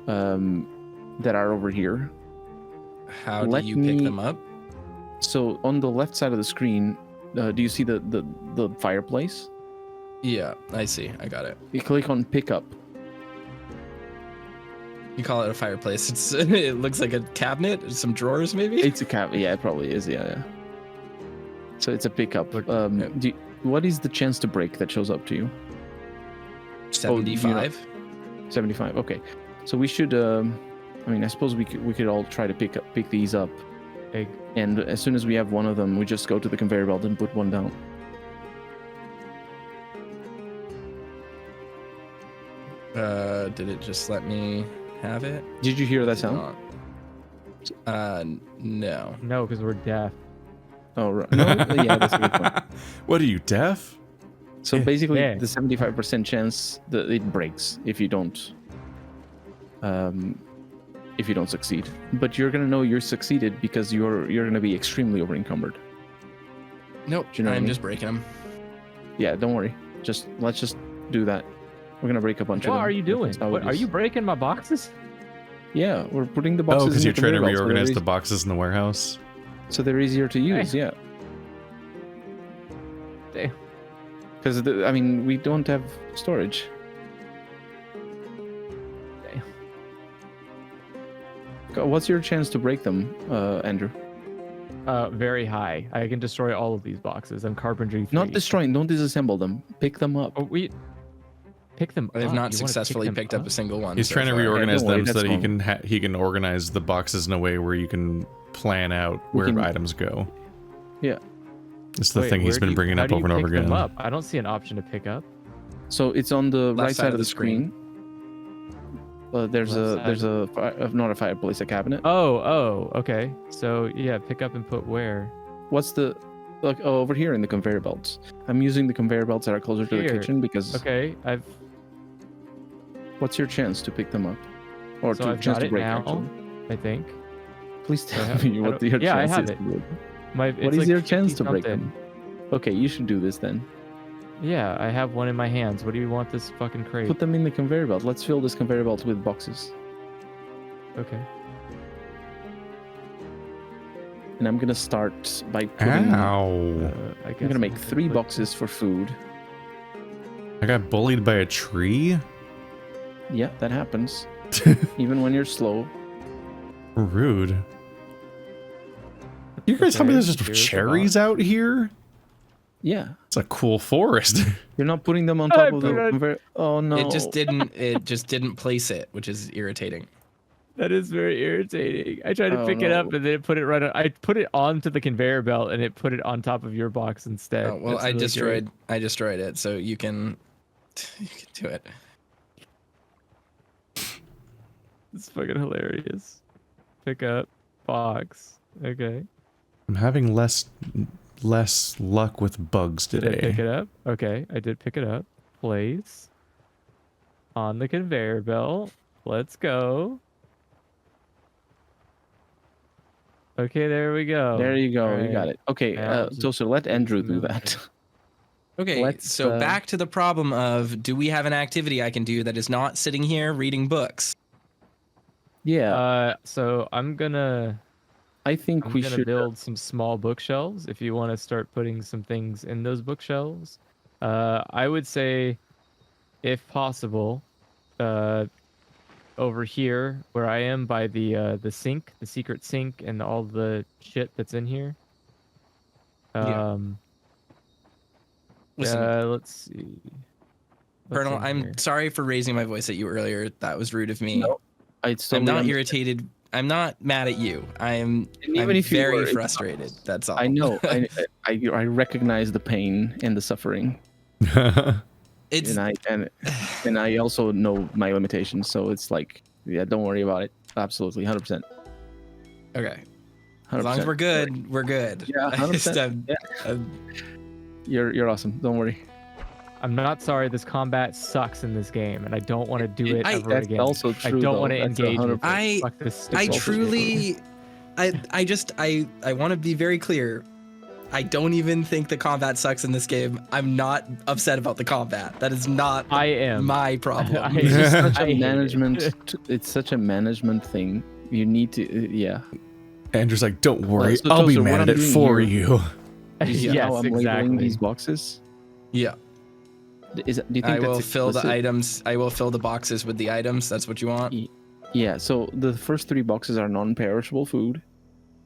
that are over here. How do you pick them up? So on the left side of the screen, do you see the fireplace? Yeah, I see. I got it. You click on pickup. You call it a fireplace. It looks like a cabinet, some drawers maybe. It's a cabinet. Yeah, it probably is. Yeah. So it's a pickup. Look, what is the chance to break that shows up to you? 75. 75. Okay. So we should. I suppose we could all try to pick these up. Egg. And as soon as we have one of them, we just go to the conveyor belt and put one down. Did it just let me have it? Did you hear that sound? No. No, because we're deaf. Oh, right. No, yeah, that's a good point. What are you, deaf? So basically, Yeah. the 75% chance that it breaks if you don't succeed. But you're gonna know you're succeeded because you're gonna be extremely over encumbered. Nope. Do you know what I I'm mean? just breaking them. Yeah, don't worry. Let's just do that. We're gonna break a bunch of What them. are you doing? That's how What, it are is. you breaking my boxes? Yeah, we're putting the boxes. Oh, because in you're the trying to conveyor belt, reorganize the boxes in the warehouse? so they're easier to use. Yeah. Damn. Because we don't have storage. What's your chance to break them, Andrew? Very high. I can destroy all of these boxes. I'm carpentry 3. Not destroying. Don't disassemble them. Pick them up. Oh, we pick them I've up. not You wanna successfully pick them picked up a single one. He's so trying to far. reorganize don't worry, them so that's that he can organize the boxes in a way where you can plan out where items go. Yeah. It's the Wait, thing he's where been do you- bringing how up do you over and over pick them again. up? I don't see an option to pick up. So it's on the Left right side of the screen. There's Left not a fireplace, a cabinet. Oh, okay. So yeah, pick up and put where? What's the over here in the conveyor belts? I'm using the conveyor belts that are closer to the Here. kitchen because. Okay, What's your chance to pick them up, or so to I've chance got to it break? now. Actually, I think. please I tell have- me I what don't- your yeah, I chance have is. it. To break. It's What is like your chance to break 50 them? Okay, you should do this then. Yeah, I have one in my hands. What do you want this fucking crate? Put them in the conveyor belt. Let's fill this conveyor belt with boxes. Okay. And I'm gonna start by putting. Ow. I guess I'm gonna make I'll 3 put- boxes for food. I got bullied by a tree? Yeah, that happens. Even when you're slow. Rude. You guys tell me Okay, there's just here's the cherries box. out here? Yeah, It's a cool forest. you're not putting them on top of the God. conveyor. Oh no! It just didn't place it, which is irritating. That is very irritating. I tried to Oh, pick it up no. and then it put it right on. I put it onto the conveyor belt and it put it on top of your box instead. Oh, well, That's I really great. destroyed it, so you can do it. It's fucking hilarious. Pick up box. Okay. I'm having less luck with bugs Did I pick today. it up? Okay, I did pick it up. Place on the conveyor belt. Let's go. Okay, there we go. There you go. You Alright. got it. Okay, Now just so let Andrew do move that. Okay, Let's, so back to the problem of, do we have an activity I can do that is not sitting here reading books? Yeah, So I'm gonna I think we should build some small bookshelves if you want to start putting some things in those bookshelves. I would say, if possible, over here where I am by the sink, the secret sink, and all the shit that's in here. Yeah. Listen, Let's see. What's Colonel, in I'm here? sorry for raising my voice at you earlier. That was rude of me. No, I'm totally not understand. irritated. I'm not mad at you. I'm even if you very were, it's frustrated. That's all. I know. I recognize the pain and the suffering, It's and I also know my limitations. So it's like, yeah, don't worry about it. Absolutely, 100%. okay. As long as we're good, we're good. Yeah, 100%. Yeah. You're awesome. Don't worry. I'm not sorry. This combat sucks in this game, and I don't want to do it ever That's again. also I true. don't want to That's engage with 100%. it. Fuck this stick I ball truly, I want to be very clear. I don't even think the combat sucks in this game. I'm not upset about the combat. That is not I am. my problem. It's just such I a hate it. management. It's such a management thing. You need to, yeah. Andrew's like, don't worry, So, I'll be Toaster, what mad I'm at it doing for here- you. Do you see Yes, how I'm labeling exactly. these boxes? Yeah. Do you think I will that's fill the explicit? items. I will fill the boxes with the items. That's what you want. Yeah. So the first 3 boxes are non-perishable food.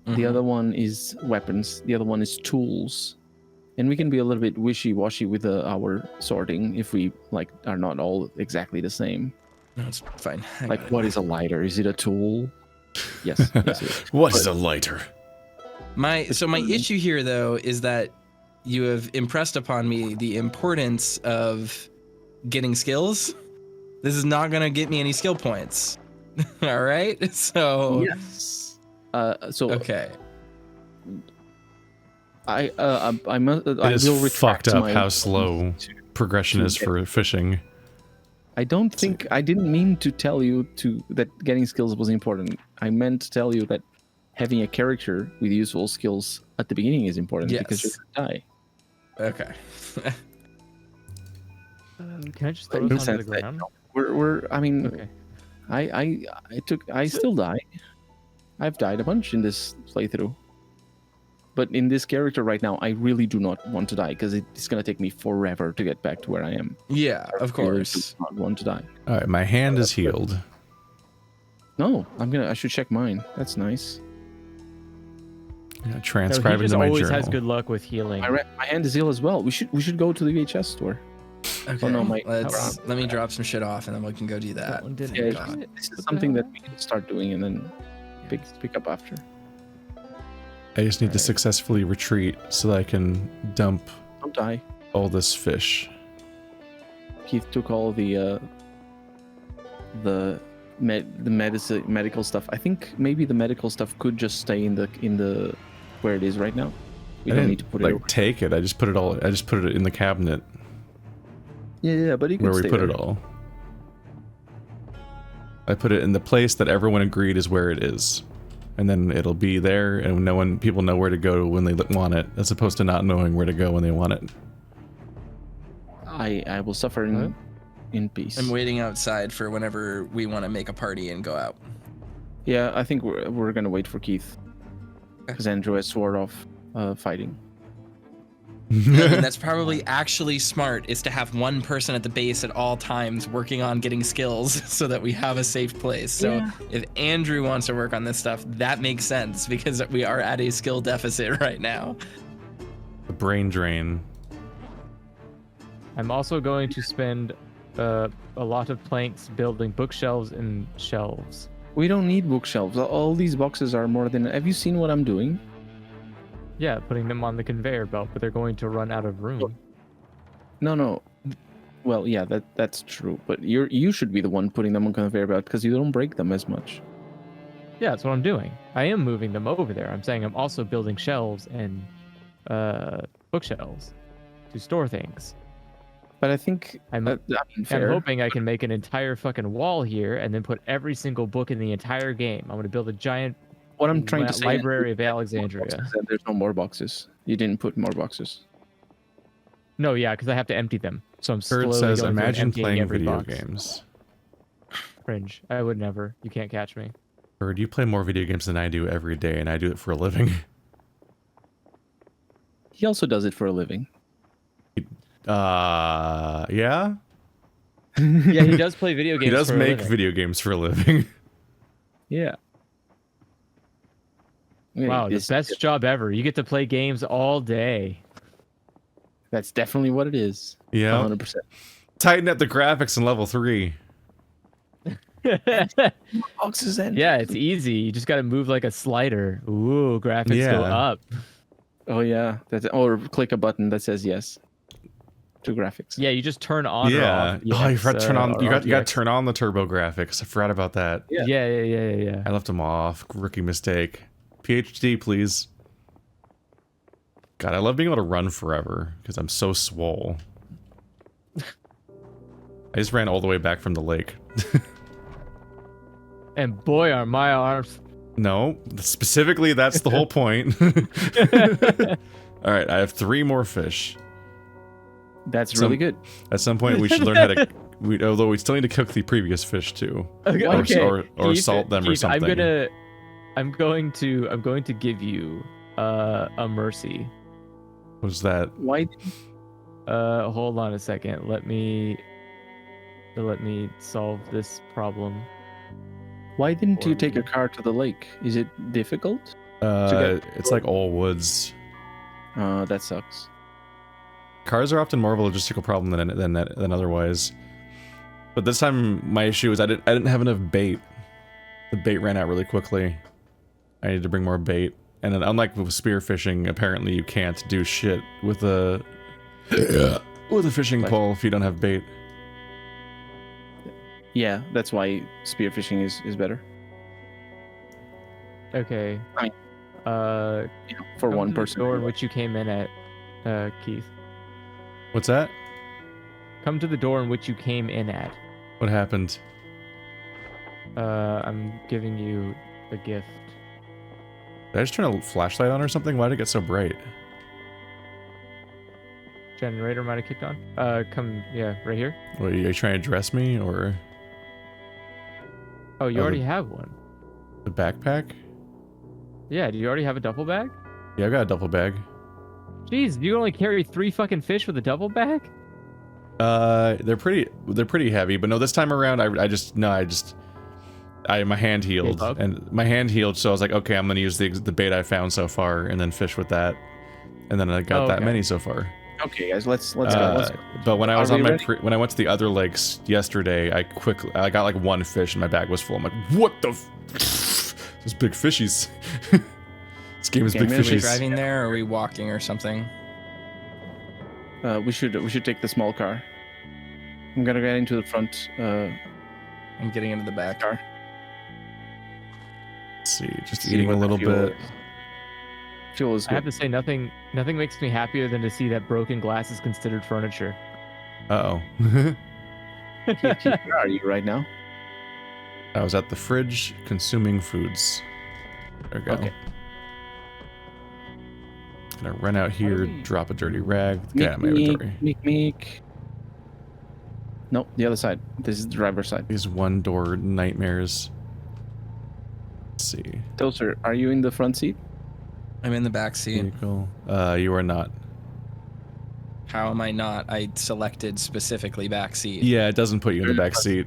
The Mhm. other one is weapons. The other one is tools. And we can be a little bit wishy-washy with our sorting if we like are not all exactly the same. No, it's fine. I Like, got it. what is a lighter? Is it a tool? Yes. Yes. It is. What is a lighter? My issue here though is that you have impressed upon me the importance of getting skills. This is not gonna get me any skill points. All right. So Yes. So okay. I must. It I is will fucked retract up my how slow progression is for fishing. I don't think I didn't mean to tell you that getting skills was important. I meant to tell you that having a character with useful skills at the beginning is important because you're Yes. gonna die. Okay. Can I just But throw in this the onto the sense that, ground? We're I mean, Okay. I still die. I've died a bunch in this playthrough. But in this character right now, I really do not want to die because it's gonna take me forever to get back to where I am. Yeah, of I really do course. not want to die. All right, my hand is healed. No, I should check mine. That's nice. I'm gonna No, transcribe he into just my always journal. has good luck with healing. My hand is ill as well. We should go to the VHS store. Okay. Oh, no, my- let me drop some shit off and then we can go do that. That one didn't Yeah, got it. this is What the something that hell? we can start doing and then pick up after. I just need to successfully retreat so that I can dump Don't die. all this fish. Keith took all the medical stuff. I think maybe the medical stuff could just stay in the where it is right now. We I don't didn't need to put like it. take it. I just put it in the cabinet Yeah, but you can where we stay put there. it all. I put it in the place that everyone agreed is where it is. And then it'll be there and people know where to go when they want it, as opposed to not knowing where to go when they want it. I will suffer in peace. I'm waiting outside for whenever we want to make a party and go out. Yeah, I think we're gonna wait for Keith because Andrew has swore off fighting. And that's probably actually smart, is to have one person at the base at all times working on getting skills so that we have a safe place. So if Andrew wants to work on this stuff, that makes sense because we are at a skill deficit right now. The brain drain. I'm also going to spend a lot of planks building bookshelves and shelves. We don't need bookshelves. All these boxes are more than. Have you seen what I'm doing? Yeah, putting them on the conveyor belt, but they're going to run out of room. No. Well, yeah, that's true. But you should be the one putting them on conveyor belt because you don't break them as much. Yeah, that's what I'm doing. I am moving them over there. I'm saying I'm also building shelves and bookshelves to store things. But I think I'm fair. hoping I can make an entire fucking wall here and then put every single book in the entire game. I'm going to build a giant what I'm trying to say. Library of Alexandria. There's no more boxes. You didn't put more boxes. No, yeah, because I have to empty them. So I'm slowly Bird says, going through and imagine emptying playing every video box. games. Cringe. I would never. You can't catch me. Bird, you play more video games than I do every day, and I do it for a living. He also does it for a living. Yeah? Yeah, he does play video games. He does for a make living. video games for a living. Yeah. Wow, the This- best job ever. You get to play games all day. That's definitely what it is. Yeah. 100%. Tighten up the graphics in level 3. Boxes and Yeah, it's easy. You just got to move like a slider. Ooh, graphics go Yeah. up. Oh yeah, that's or click a button that says yes to graphics. Yeah, you just turn on or Yeah. off. Oh, you forgot to turn on. or You got to RTX. turn on the turbo graphics. I forgot about that. Yeah. Yeah. I left them off. Rookie mistake. PhD, please. God, I love being able to run forever because I'm so swole. I just ran all the way back from the lake. And boy, are my arms. No, specifically, that's the whole point. All right, I have 3 more fish. That's Some- really good. At some point, we should learn how to. Although we still need to cook the previous fish too, Okay. or Keith, salt them or Keith, something. I'm going to give you a mercy. What's that? Why? Hold on a second. Let me solve this problem. Why didn't you take a car to the lake? Is it difficult? It's like all woods. That sucks. Cars are often more of a logistical problem than otherwise. But this time, my issue is I didn't have enough bait. The bait ran out really quickly. I need to bring more bait. And then, unlike with spearfishing, apparently you can't do shit with a fishing pole if you don't have bait. Yeah, that's why spearfishing is better. Okay. I mean, for come one to the person. door in which you came in at, Keith. What's that? Come to the door in which you came in at. What happened? I'm giving you a gift. Did I just turn a flashlight on or something? Why did it get so bright? Generator might have kicked on. Yeah, right here. What, are you trying to dress me, or Oh, you Oh, already have one. the backpack? Yeah, do you already have a duffel bag? Yeah, I got a duffel bag. Jeez, you only carry 3 fucking fish with a duffel bag? They're pretty heavy, but no, this time around my hand healed, bug? and my hand healed, so I was like, okay, I'm gonna use the bait I found so far, and then fish with that, and then I got that okay. many so far. Okay, guys, let's go. Let's go. But when I was Are on we my ready? when I went to the other lakes yesterday, I got like 1 fish and my bag was full. I'm like, what the? Those big fishies. This game is Okay, big maybe Are we fishies. driving there or are we walking or something? We should take the small car. I'm gonna get into the front I'm getting into the back. car. Let's see, just See eating what a the little fuel bit. Fuel is I have good. to say, nothing makes me happier than to see that broken glass is considered furniture. Uh oh. Where are you right now? I was at the fridge consuming foods. There we go. Okay. Gonna run out here, we- drop a dirty rag, get out of my inventory. Meek. Nope, the other side. This is the driver's side. These 1-door nightmares. Let's see. Toaster, are you in the front seat? I'm in the back seat. Vehicle. You are not. How am I not? I selected specifically back seat. Yeah, it doesn't put you in the back seat.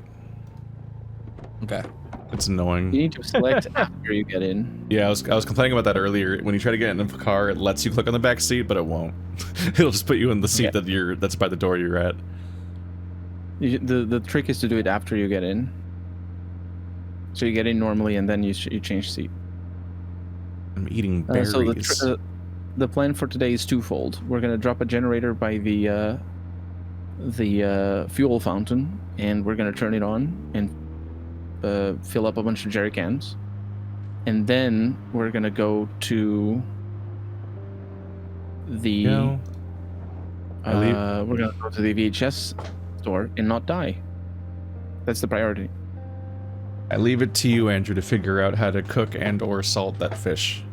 Okay. It's You annoying. need to select after you get in. Yeah, I was complaining about that earlier. When you try to get in a car, it lets you click on the back seat, but it won't. It'll just put you in the seat that's by the door you're at. The trick is to do it after you get in. So you get in normally, and then you change seat. I'm eating berries. So the plan for today is twofold. We're gonna drop a generator by the fuel fountain, and we're gonna turn it on and fill up a bunch of jerry cans, and then we're gonna go to the No. we're gonna go to the VHS store and not die. That's the priority. I leave it to you, Andrew, to figure out how to cook and or salt that fish.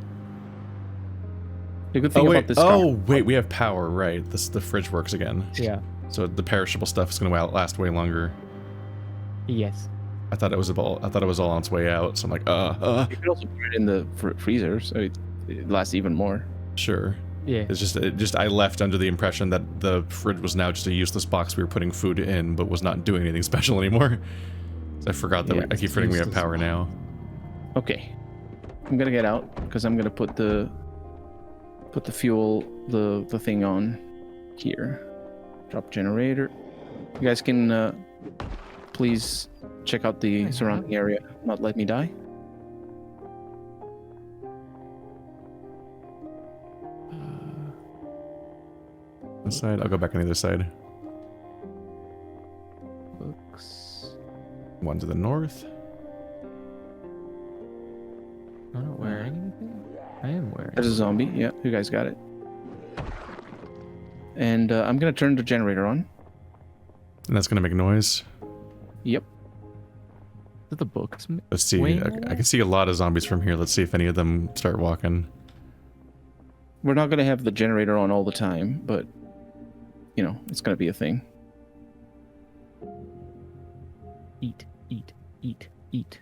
The good thing about this car, wait, we have power, right? The fridge works again. Yeah. So the perishable stuff is going to last way longer. Yes. I thought it was all on its way out. So I'm like, you could also put it in the freezer, so it lasts even more. Sure. Yeah. It's just I left under the impression that the fridge was now just a useless box we were putting food in, but was not doing anything special anymore. So I forgot that I keep forgetting we have power now. Okay, I'm gonna get out because I'm gonna put the fuel, the thing on here. Drop generator. You guys can please check out the surrounding area. Not let me die. This side. I'll go back on the other side. Books. One to the north. I'm not wearing anything. I am wearing. There's a zombie. Yeah, you guys got it. And I'm gonna turn the generator on. And that's gonna make noise. Yep. Is it the books? Let's see. I can see a lot of zombies from here. Let's see if any of them start walking. We're not gonna have the generator on all the time, but you know, it's gonna be a thing. Eat, eat, eat, eat.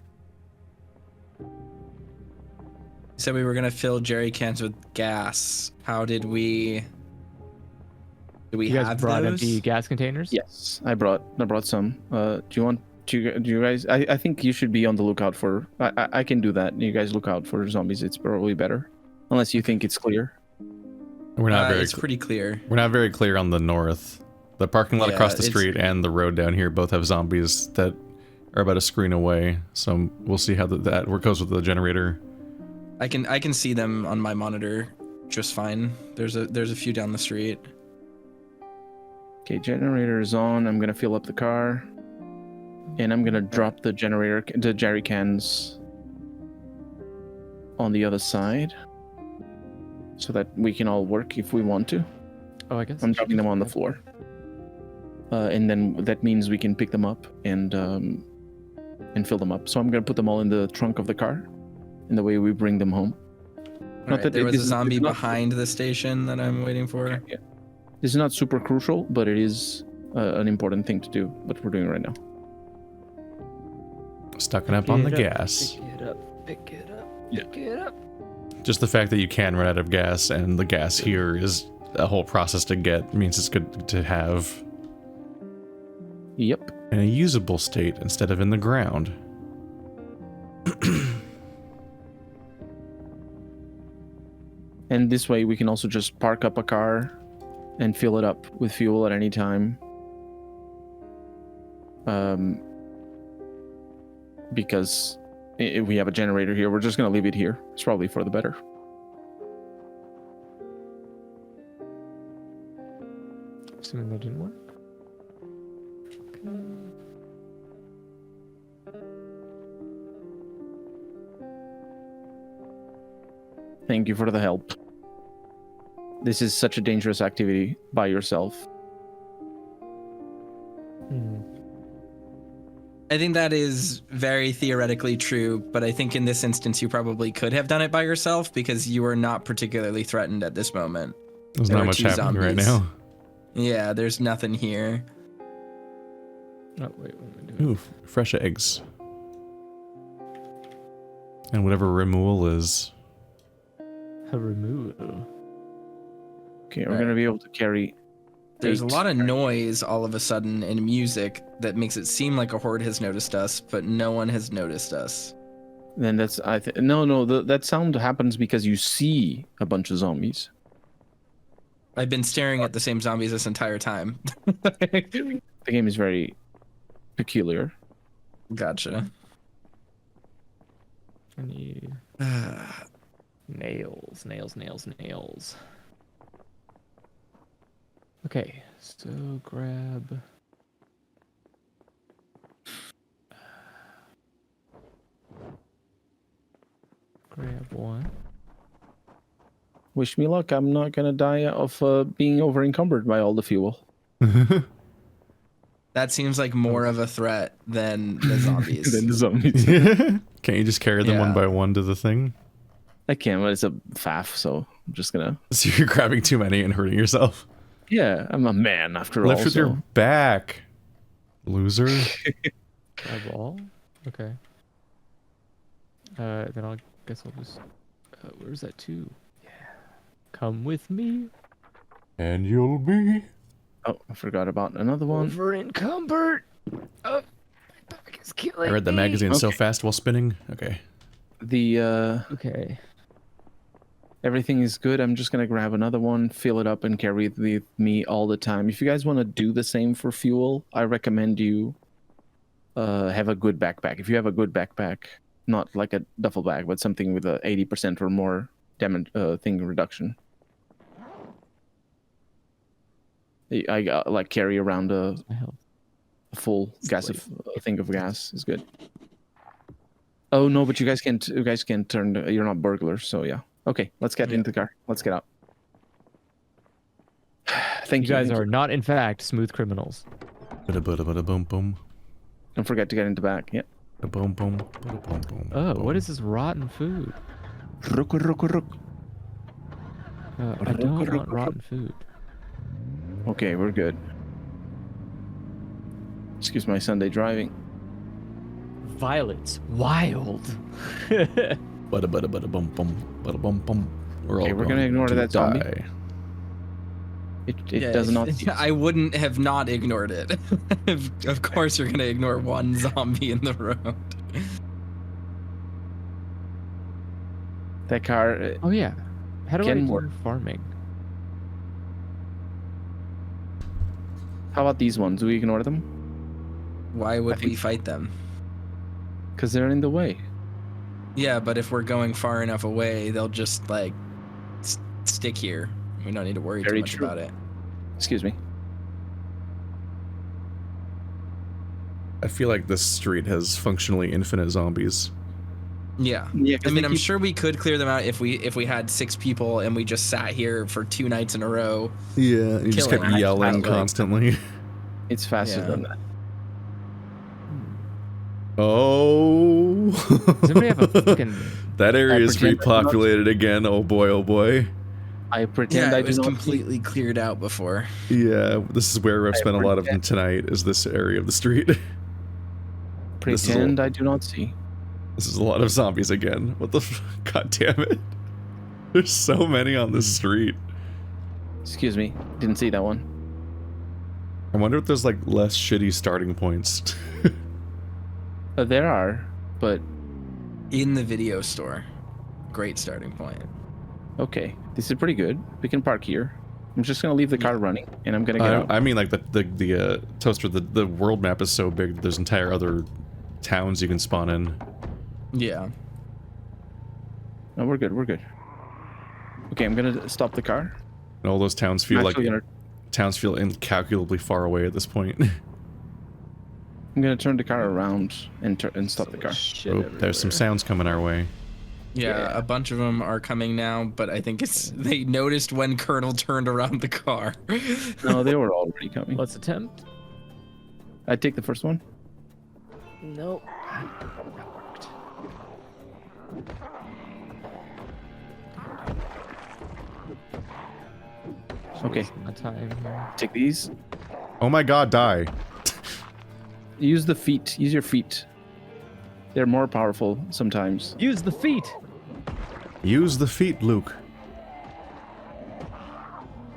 Said we were gonna fill jerry cans with gas. How did we? Do we You guys have brought those? empty gas containers? Yes, I brought some. Do you guys? I think you should be on the lookout for. I can do that. You guys look out for zombies. It's probably better, unless you think it's clear. We're not It's pretty clear. We're not very clear on the north. The parking lot across the street and the road down here both have zombies that are about a screen away. So we'll see how that goes with the generator. I can see them on my monitor just fine. There's a few down the street. Okay, generator is on. I'm gonna fill up the car, and I'm gonna drop the jerry cans on the other side, so that we can all work if we want to. Oh, I guess. I'm dropping them on the floor, and then that means we can pick them up and fill them up. So I'm gonna put them all in the trunk of the car, in the way we bring them home. There was a zombie behind the station that I'm waiting for. Okay, yeah. This is not super crucial, but it is an important thing to do, what we're doing right now. Stocking up on the gas. Pick it up, pick it up, Yeah. pick it up. Just the fact that you can run out of gas and the gas here is a whole process to get means it's good to have Yep. in a usable state instead of in the ground. And this way we can also just park up a car and fill it up with fuel at any time. Because if we have a generator here, we're just going to leave it here. It's probably for the better. Assuming that didn't work. Thank you for the help. This is such a dangerous activity by yourself. I think that is very theoretically true, but I think in this instance you probably could have done it by yourself because you are not particularly threatened at this moment. There's not much happening right now. Yeah, there's nothing here. Oh, wait, what am I doing? Ooh, fresh eggs. And whatever removal is. A removal. Okay, we're going to be able to carry... There's a 8. lot of noise all of a sudden in music that makes it seem like a horde has noticed us, but no one has noticed us. Then that's... No, that sound happens because you see a bunch of zombies. I've been staring at the same zombies this entire time. The game is very peculiar. Gotcha. I need nails. Okay, so grab one. Wish me luck. I'm not gonna die of being over encumbered by all the fuel. That seems like more of a threat than the zombies. Then the zombies. Can't you just carry them one by one to the thing? I can, but it's a faff, so I'm just gonna. So you're grabbing too many and hurting yourself. Yeah, I'm a man after all. Lift with your back, loser. Grab all? Okay. Then I'll guess I'll just. Where's that too? Yeah. Come with me. And you'll be. Oh, I forgot about another one. Over encumbered. Oh, my back is killing I read the me. magazine so fast while spinning. Okay. The Okay. everything is good. I'm just gonna grab another one, fill it up, and carry it with me all the time. If you guys want to do the same for fuel, I recommend you have a good backpack. If you have a good backpack, not like a duffel bag, but something with a 80% or more damage thing reduction. I like carry around a full gas of a thing of gas is good. Oh no, but you guys can't turn. You're not burglars, so yeah. Okay, let's get into the car. Let's get out. Thank you. You guys are not, in fact, smooth criminals. Boom boom. Don't forget to get into the back. Yeah. Boom boom. Boom boom. Oh, what is this rotten food? Rook, rook, rook. I don't want rotten food. Okay, we're good. Excuse my Sunday driving. Violets, wild. Bada boom boom. Bada boom boom. We're all We're gonna ignore that zombie. It does not. I wouldn't have not ignored it. Of course, you're gonna ignore one zombie in the road. That car. Oh yeah. How do I Can do work. farming? How about these ones? Do we ignore them? Why would we fight them? Because they're in the way. Yeah, but if we're going far enough away, they'll just like stick here. We don't need to worry too much about it. Excuse me. I feel like this street has functionally infinite zombies. Yeah. Yeah, I mean, I'm sure we could clear them out if we had 6 people and we just sat here for 2 nights in a row. Yeah, you just kept Killing. yelling Like- constantly. It's faster Yeah. than that. Oh. Does anybody have a fucking... That area is pretend I do not- repopulated again. Oh boy, oh boy. I pretend Yeah, I it do was not. completely cleared out before. Yeah, this is where I've spent a lot of pretend- tonight, is this area of the street. This is a- Pretend I do not see. This is a lot of zombies again. What the God damn it. There's so many on this street. Excuse me. Didn't see that one. I wonder if there's like less shitty starting points. There are, but In the video store. Great starting point. okay. This is pretty good. We can park here. I'm just gonna leave the car running, and I'm gonna get out. I mean, like the toaster. The world map is so big. There's entire other towns you can spawn in. Yeah. No, we're good. We're good. Okay, I'm gonna stop the car. And all those towns feel I'm like actually gonna, towns feel incalculably far away at this point. I'm gonna turn the car around and stop the car. Shit Oh, there's some sounds coming our way. Yeah, a bunch of them are coming now, but I think they noticed when Colonel turned around the car. No, they were already coming. Let's attempt. I take the first one. Nope. That worked. Okay, My time here. take these. Oh my God, die. Use the feet. Use your feet. They're more powerful sometimes. Use the feet. Use the feet, Luke.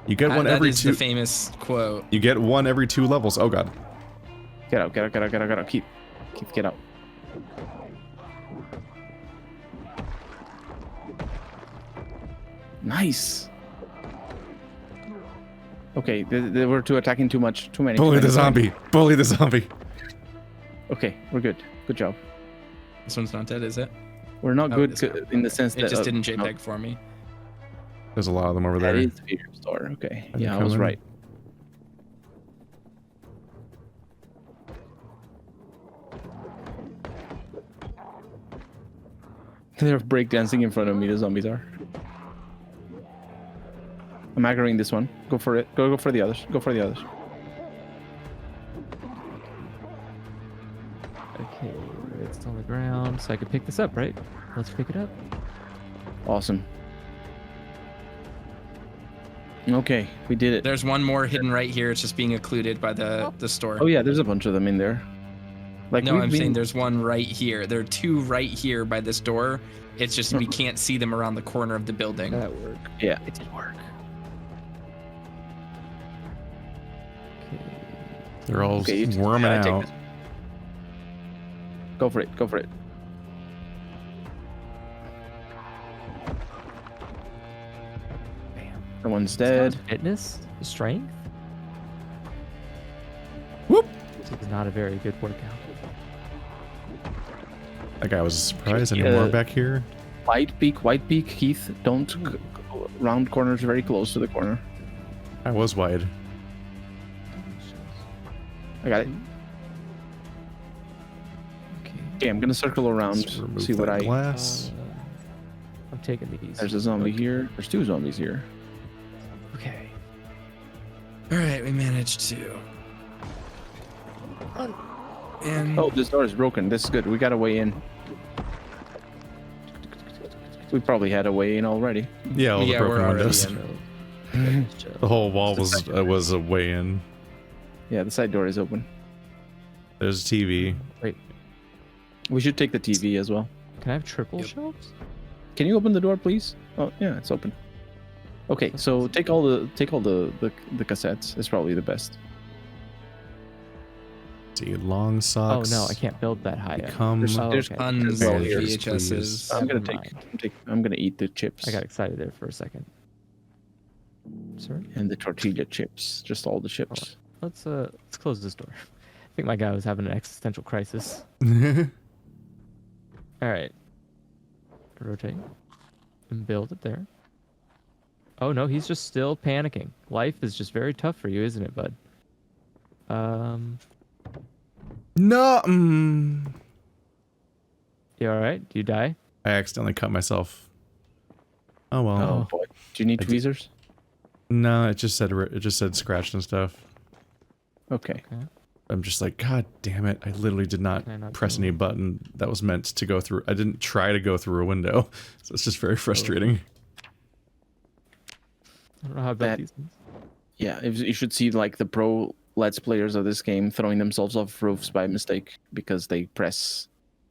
You get one That every is 2. the famous quote. You get one every 2 levels. Oh God. Get out. Get out. Get out. Get out. Get out. Keep. Get out. Nice. Okay, they were attacking too much. Too many. Bully the zombie. Bully the zombie. Okay, we're good. Good job. This one's not dead, is it? We're not Oh, good this one. in the sense It that just didn't no, JPEG for me. There's a lot of them over that there. is the store. Okay, Are they yeah, I was coming? right. They're breakdancing in front of me. The zombies are. I'm aggroing this one. Go for it. Go for the others. Go for the others. It's on the ground, so I could pick this up, right? Let's pick it up. Awesome. Okay, we did it. There's one more hidden right here. It's just being occluded by the store. Oh yeah, there's a bunch of them in there. Like No, we've I'm been- saying there's one right here. There are two right here by this door. It's just we can't see them around the corner of the building. That work. Yeah. It did work. Okay. They're all Okay, you- worming yeah, I take out. this. Go for it. Go for it. Bam. The one's How's dead. fitness, strength. Whoop! This is not a very good workout. That guy was surprised. Any more back here? White peak. Keith, don't round corners very close to the corner. I was wide. I got it. Okay. Okay, I'm gonna circle around, Let's remove see what that I. glass. I'm taking these. There's a zombie here. There's two zombies here. Okay. All right, we managed to. And Oh, this door is broken. This is good. We got a way in. We probably had a way in already. Yeah, all the yeah, we're broken already windows. in. The whole wall was a way in. Yeah, the side door is open. There's a TV. Wait, We should take the TV as well. can I have triple Yep. shelves? Can you open the door, please? Oh, yeah, it's open. Okay, so take all the cassettes. It's probably the best. See, long Oh socks. no, I can't build that high up. Become There's- Oh, there's okay. tons There's of all here, VHSs. I'm gonna Never I'm gonna eat the chips I got excited there for a second. Sorry. and the tortilla chips. Just all the chips. Let's close this door. I think my guy was having an existential crisis. Oh. All right. Rotate and build it there. Oh no, he's just still panicking. Life is just very tough for you, isn't it, bud? No. You all right? Do you die? I accidentally cut myself. Oh well. Oh boy. Do you need I did- tweezers? No, it just said scratched and stuff. Okay. I'm just like, God damn it! I literally did not Can I not press do any button that was meant to go through. I didn't try to go through a window, so it's just very frustrating. I don't know how I built That- these things. Yeah, you should see like the pro Let's Players of this game throwing themselves off roofs by mistake because they press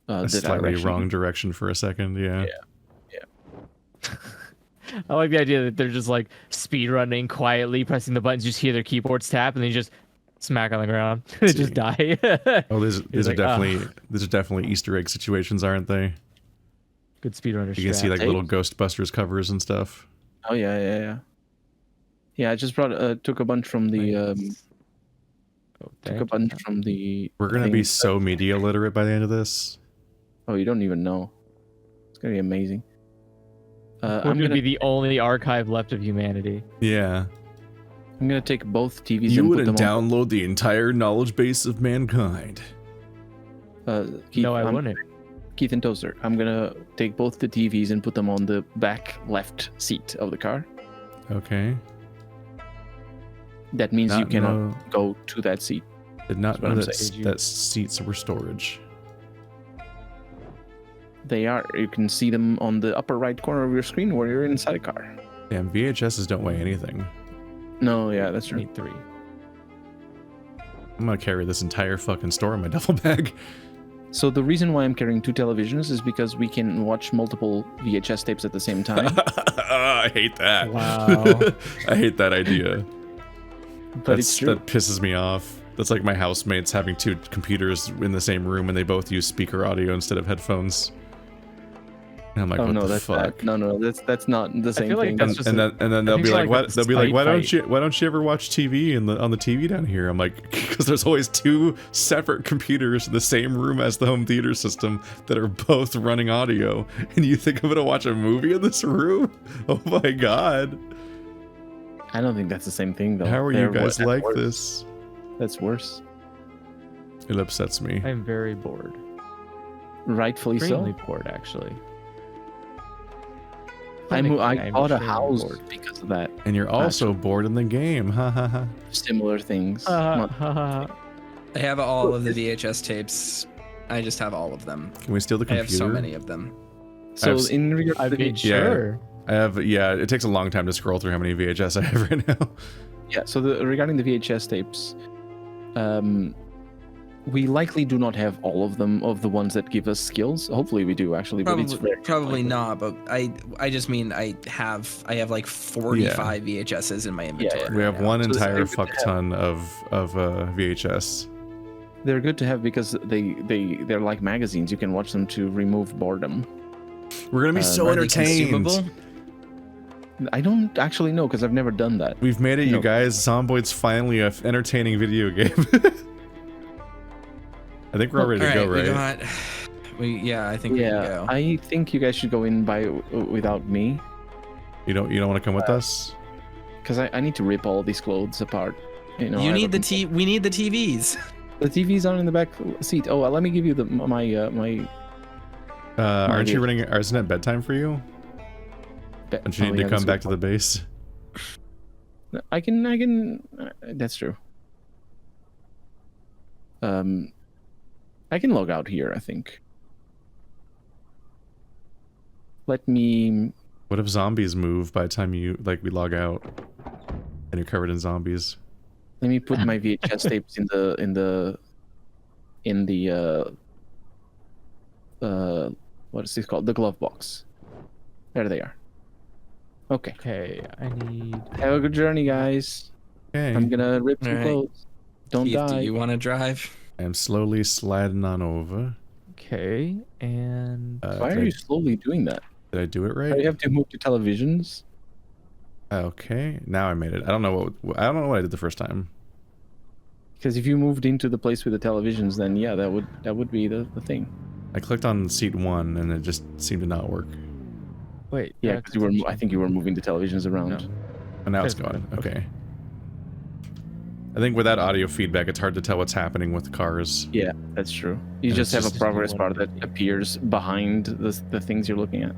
A the slightly direction. wrong direction for a second. Yeah. I like the idea that they're just like speed running quietly, pressing the buttons. You just hear their keyboards tap, and they just smack on the ground. They See. just die. Oh, these He's are like, definitely Easter egg situations, aren't they? Good speedrunner. You can see like Hey. little Ghostbusters covers and stuff. Oh yeah. Yeah, I just took a bunch from the took a bunch from the. We're gonna be things so media literate by the end of this. Oh, you don't even know. It's gonna be amazing. We're I'm gonna gonna be the only archive left of humanity. Yeah. I'm gonna take both TVs You and put wouldn't them on. download the entire knowledge base of mankind. Keith, No, I wouldn't. Keith and Toaster. I'm gonna take both the TVs and put them on the back left seat of the car. Okay. That means you Not cannot know- go to that seat. Did not That's what know I'm that, saying. that seats were storage. They are. You can see them on the upper right corner of your screen where you're inside a car. Damn, VHSs don't weigh anything. No, yeah, that's I true. need 3. I'm gonna carry this entire fucking store in my duffel bag. So the reason why I'm carrying 2 televisions is because we can watch multiple VHS tapes at the same time. I hate that. Wow. I hate that idea. But it's true. That pisses me off. That's like my housemates having 2 computers in the same room and they both use speaker audio instead of headphones. And I'm like, Oh what no, the that's fuck? bad. No, that's not the same feel like thing. that's And, just and then they'll think be so, like, like, what? a They'll be like, spite why don't you ever watch TV on the TV down here? I'm like, because there's always 2 separate computers in the same room as the home theater system that are both running audio, and you think I'm gonna watch a movie in this room? Oh my god! I don't think that's the same thing though. How are you They're guys that's like worse. this? That's worse. It upsets me. I'm very bored. Rightfully Extremely so. bored, actually. I I'm bought a extremely house bored. because of that. And you're also bored in the game. Ha ha ha. Similar things. Uh, Not- I have all of the VHS tapes I just have all of them. Can we steal the I computer? have so many of them. So in regard I to mean, the, sure. I have, it takes a long time to scroll through how many VHS I have right now. so regarding the VHS tapes, we likely do not have all of them, of the ones that give us skills. Hopefully we do, actually, but it's very Probably unlikely. not, but I just mean I have like 45 VHSs in my inventory. We have one So entire it's fuck ton of VHS. They're good to have because they're like magazines. You can watch them to remove boredom. We're gonna be so Are they entertained. consumable? I don't actually know because I've never done that. We've made it, you No. guys. Zomboid's finally an entertaining video game. I think we're all ready to go, right? I think we can Yeah, go. I think you guys should go in without me You don't want to come with us? because I need to rip all these clothes apart. You know, You I need the have we need the TVs. the TV's on in the back seat. Oh, let me give you my Aren't you idea. running? Isn't it bedtime for you? Don't you need to come back to the base? I can. That's true. I can log out here, I think. Let me. What if zombies move by the time we log out and you're covered in zombies? Let me put my VHS tapes in the what is this called? The glove box. There they are. Okay. Okay, I need. Have a good journey, guys. Okay. I'm gonna rip some Alright. clothes. Don't Keith, die. do you want to drive? I'm slowly sliding on over. Okay, and Why are you slowly doing that? Did I do it Do you right? have to move to televisions? Okay, now I made it. I don't know what I did the first time. Because if you moved into the place with the televisions, then yeah, that would be the thing. I clicked on seat 1 and it just seemed to not work. wait. Yeah, because I think you were moving the televisions around. No. And now it's There's going. one. Okay. I think with that audio feedback, it's hard to tell what's happening with cars. Yeah, that's true. You And just it's have a just progress one bar that appears behind the things you're looking at.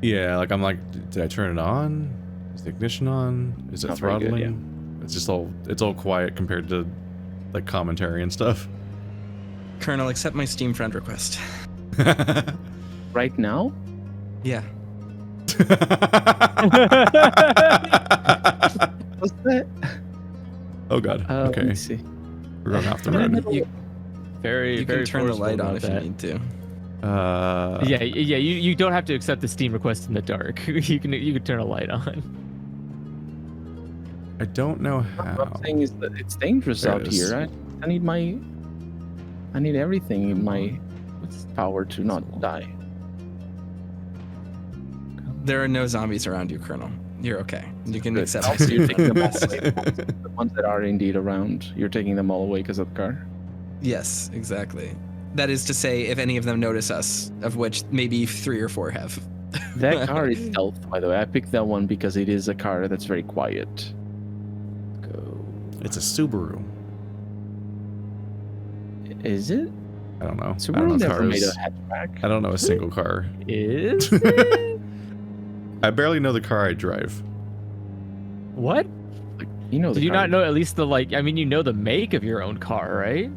Yeah, like I'm like, did I turn it on? Is the ignition on? Is it Not very good, throttling? It's all quiet compared to like commentary and stuff. Colonel, accept my Steam friend request. Right now? Yeah. What's that? Oh god. Let Okay, me see. we're going off the Yeah, road. You, very, you very can turn the forceful light on about if that. you need to. Yeah, you don't have to accept the Steam request in the dark. you can turn a light on. I don't know What how. I'm saying is that it's dangerous There out it is. here. I need everything in my power to not die. There are no zombies around you, Colonel. You're okay. You can Good. accept my Also, Steam you're friend taking them all request. away. The ones that are indeed around, you're taking them all away because of the car. Yes, exactly. That is to say, if any of them notice us, of which maybe 3 or 4 have. That car is stealth, by the way. I picked that one because it is a car that's very quiet. Go. It's a Subaru. Is it? I don't know. I don't Subaru know never made a cars. hatchback. I don't know a single car. Is it? I barely know the car I drive. What? You know the Do you car. not know at least the I mean, you know the make of your own car, right?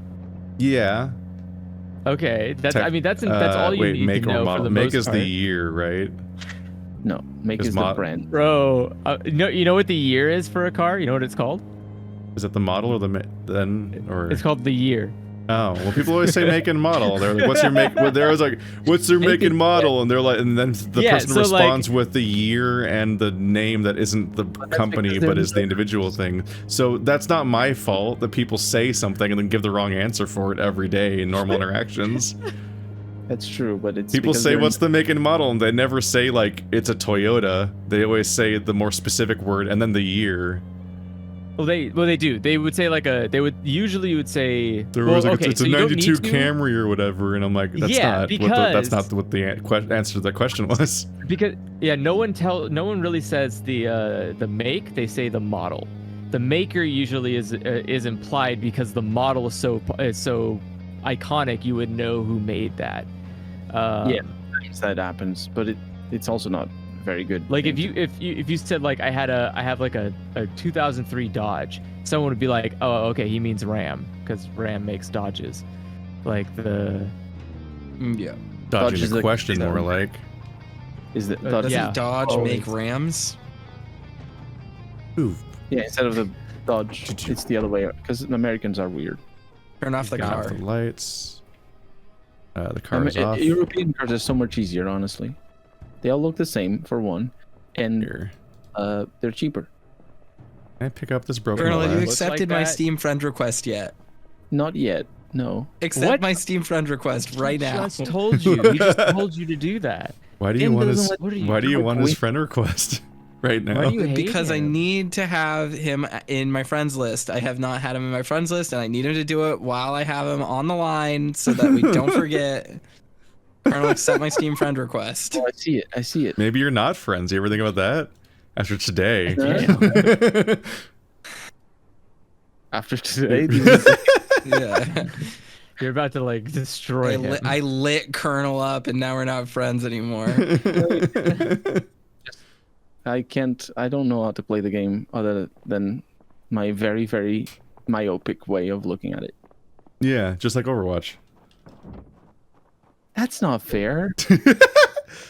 Yeah. Okay, that's Tech- I mean that's all you wait, need make to or know model. for the Make most is part. the year, right? No, make Is is the mod- brand. Bro, you know what the year is for a car? You know what it's called? Is it the model or or? It's called the year. Oh, well, people always say make and model. They're like, "What's your make?" Well, they're always like, "What's their make and model?" And they're like, and then the Yeah, person so, like- responds with the year and the name that isn't the company because but they're is the individual thing. So that's not my fault that people say something and then give the wrong answer for it every day in normal interactions. That's true, but it's People because say, they're- "What's the make and model?" and they never say like it's a Toyota. They always say the more specific word and then the year. Well, they do. They would say they would usually would say. There well, was like okay, it's a so you don't 92 need to- Camry or whatever, and I'm like, that's Yeah, that's not because- what the answer to the question was. Because no one really says the make. They say the model. The maker usually is implied because the model is so iconic. You would know who made that. Yeah, that happens, but it's also not very good. Like thing if you said like I have like a 2003 Dodge, someone would be like, oh okay, he means Ram because Ram makes Dodges. Like Yeah. Dodging is the the question, more like. Is that Does yeah. dodge Oh, make it's- rams? Ooh. Yeah, instead of the dodge, it's the other way because Americans are weird. Turn off the Turn off car. the lights. The car is off. European cars are so much easier, honestly. They all look the same for one, and Here. they're cheaper. Can I pick up this broken Colonel, have you glass? Looks accepted like my that. Steam friend request yet? Not yet. No. Accept What? my Steam friend request right now. Just told you. He just told you to do that. Why do you Tim want his? doesn't let- What are you Why do you doing? want his friend request right now? Why do you hate Because I him? need to have him in my friends list. I have not had him in my friends list, and I need him to do it while I have him on the line so that we don't forget. Colonel, accept my Steam friend request. Oh, I see it. I see it. Maybe you're not friends. You ever think about that? After today. After today, these are- Yeah. You're about to like destroy him. I lit Colonel up, and now we're not friends anymore. I can't. I don't know how to play the game other than my very, very myopic way of looking at it. Yeah, just like Overwatch. That's not fair.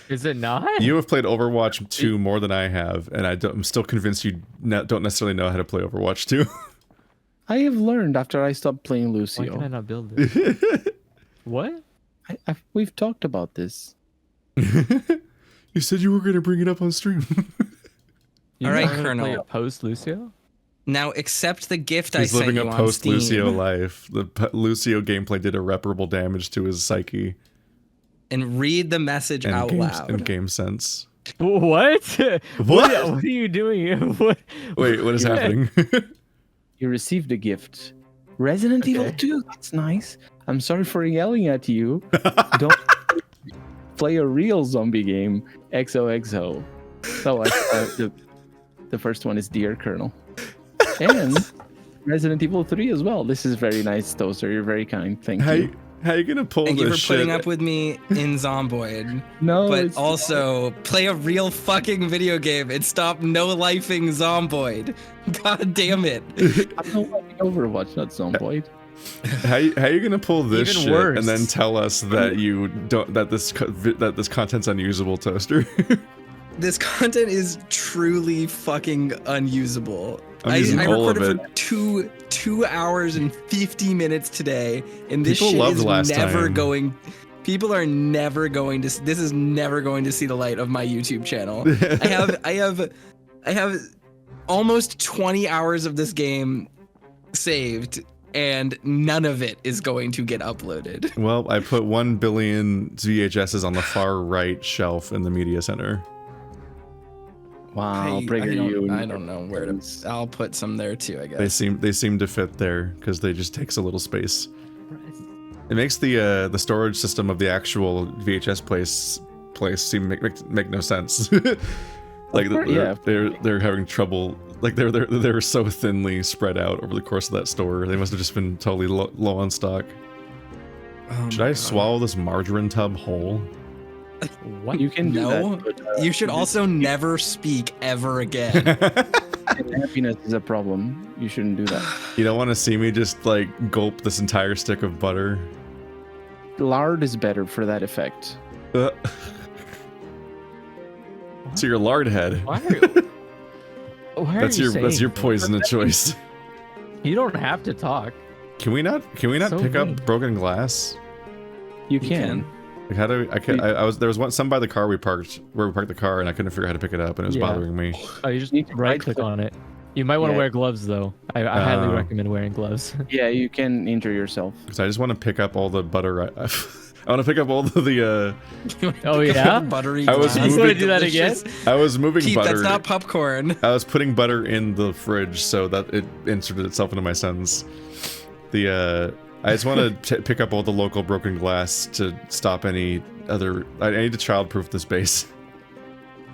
Is it not? You have played Overwatch 2 more than I have, and I'm still convinced you don't necessarily know how to play Overwatch 2. I have learned after I stopped playing Why can I Lucio. not build it? What? We've talked about this. You said you were going to bring it up on stream. You All right, know how to play Colonel. a post Lucio? Now accept the gift He's I sent living you a on post Steam. Lucio life. The Lucio gameplay did irreparable damage to his psyche And read the message out loud. and game sense. What? What? What are you doing? What? Wait, what is happening? You received a gift. Resident Evil 2. That's nice. I'm sorry for yelling at you. Don't play a real zombie game. XOXO. So the first one is Dear Colonel. And Resident Evil 3 as well. This is very nice, Toaster. You're very kind. Thank you. How you gonna pull Thank this you for shit? putting up with me in Zomboid. No, But it's also, play a real fucking video game and stop no-lifing Zomboid. God damn it. I'm not watching Overwatch, not Zomboid. How you gonna pull this Even shit worse. and then tell us that you don't that this content's unusable, Toaster? This content is truly fucking unusable. I'm using I all of recorded for 2 hours and 50 minutes today, and this People shit loved is last never time. going. People are never going to. This is never going to see the light of my YouTube channel. I have almost 20 hours of this game saved, and none of it is going to get uploaded. Well, I put 1 billion VHSs on the far right shelf in the media center. Wow, Brigger, I don't know where to. I'll put some there too, I guess. They seem to fit there because they just takes a little space. It makes the storage system of the actual VHS place seem make no sense. Like course, yeah. they're having trouble. Like they're so thinly spread out over the course of that store. They must have just been totally low on stock. Oh Should my I God. swallow this margarine tub whole? What? You can do No. that. But, You should also never speak ever again. happiness is a problem. You shouldn't do that. You don't want to see me just like gulp this entire stick of butter. Lard is better for that effect. Uh. So your lard head. Why are you, why That's are you your saying poison of choice. You don't have to talk. Can we not So pick vague. up broken glass? You can. Like how do there was some by the car where we parked the car and I couldn't figure out how to pick it up and it was Yeah. bothering me. Oh, you just You can right click on it. You might want to Yeah. wear gloves though. I highly Oh. recommend wearing gloves. Yeah, you can injure yourself. Because I just want to pick up all the butter. I want to pick up all the Oh, yeah? Buttery I was glass. moving- You wanna do that again? I was moving Keep, butter. that's not popcorn. I was putting butter in the fridge so that it inserted itself into my sentence. I just want to pick up all the local broken glass to stop any other. I need to childproof this base.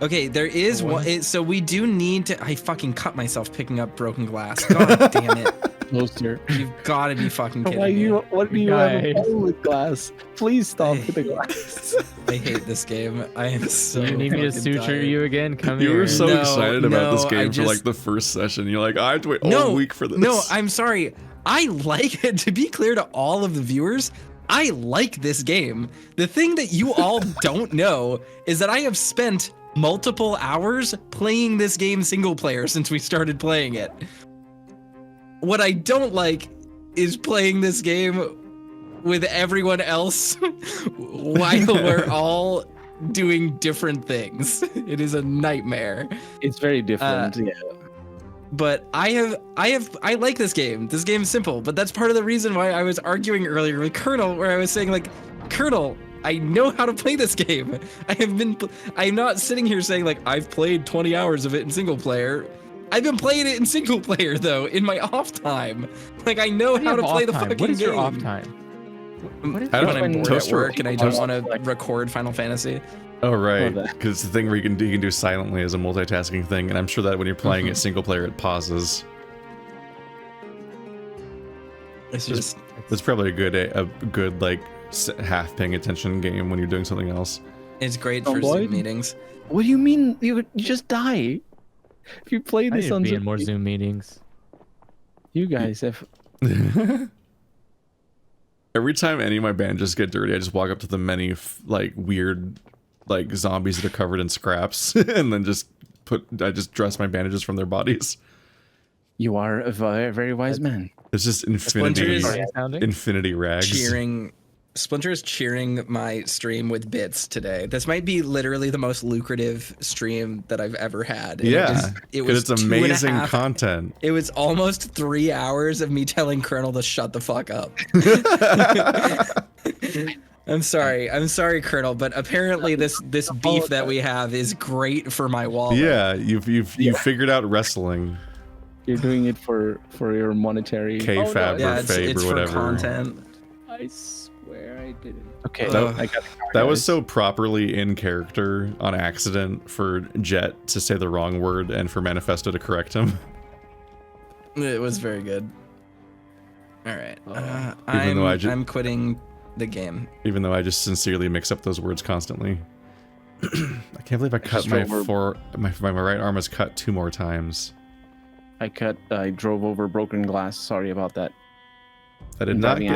Okay, there is What? one. So we do need to. I fucking cut myself picking up broken glass. God damn it! Closer. You've got to be fucking kidding Why me. what do you have a Guys. problem with glass? Please stop with the glass. I hate this game. I am so. You need me to fucking suture tired. you again? Come You here. were so No, excited about this no, game I for like just- the first session. You're like, I have to wait all No, week for this. No, I'm sorry. I like it. To be clear to all of the viewers, I like this game. The thing that you all don't know is that I have spent multiple hours playing this game single player since we started playing it. What I don't like is playing this game with everyone else while we're all doing different things. It is a nightmare. It's very different. Yeah. But I like this game. This game's simple, but that's part of the reason why I was arguing earlier with Colonel, where I was saying like, Colonel, I know how to play this game. I'm not sitting here saying like I've played 20 hours of it in single player. I've been playing it in single player though, in my off time. Like I know how to play the fucking game. What is your off time? When I'm bored at work and I just want to record Final Fantasy. Oh right, because it's the thing where you can do silently as a multitasking thing, and I'm sure that when you're playing it single player, it pauses. It's just It's probably a good like half paying attention game when you're doing something else. it's great for Zoom meetings. What do you mean? You just die. If you play I this need to on be in more Zoom meetings. you guys have. Every time any of my bandages get dirty, I just walk up to the many like weird like zombies that are covered in scraps, and then I just dress my bandages from their bodies. You are a very, very wise man. It's just infinity rags. Splinter is cheering my stream with bits today. This might be literally the most lucrative stream that I've ever had. And yeah, it's amazing content. It was almost 3 hours of me telling Colonel to shut the fuck up. I'm sorry, Colonel, but apparently this beef that we have is great for my wallet. Yeah, you've figured out wrestling. You're doing it for your monetary K-Fab or Fabe or whatever. For content. I swear I didn't. Okay, that was so properly in character on accident for Jet to say the wrong word and for Manifesto to correct him. It was very good. All right, I'm quitting the game. Even though I just sincerely mix up those words constantly. I can't believe I cut my right arm was cut 2 more times. I drove over broken glass. Sorry about that. I did not get.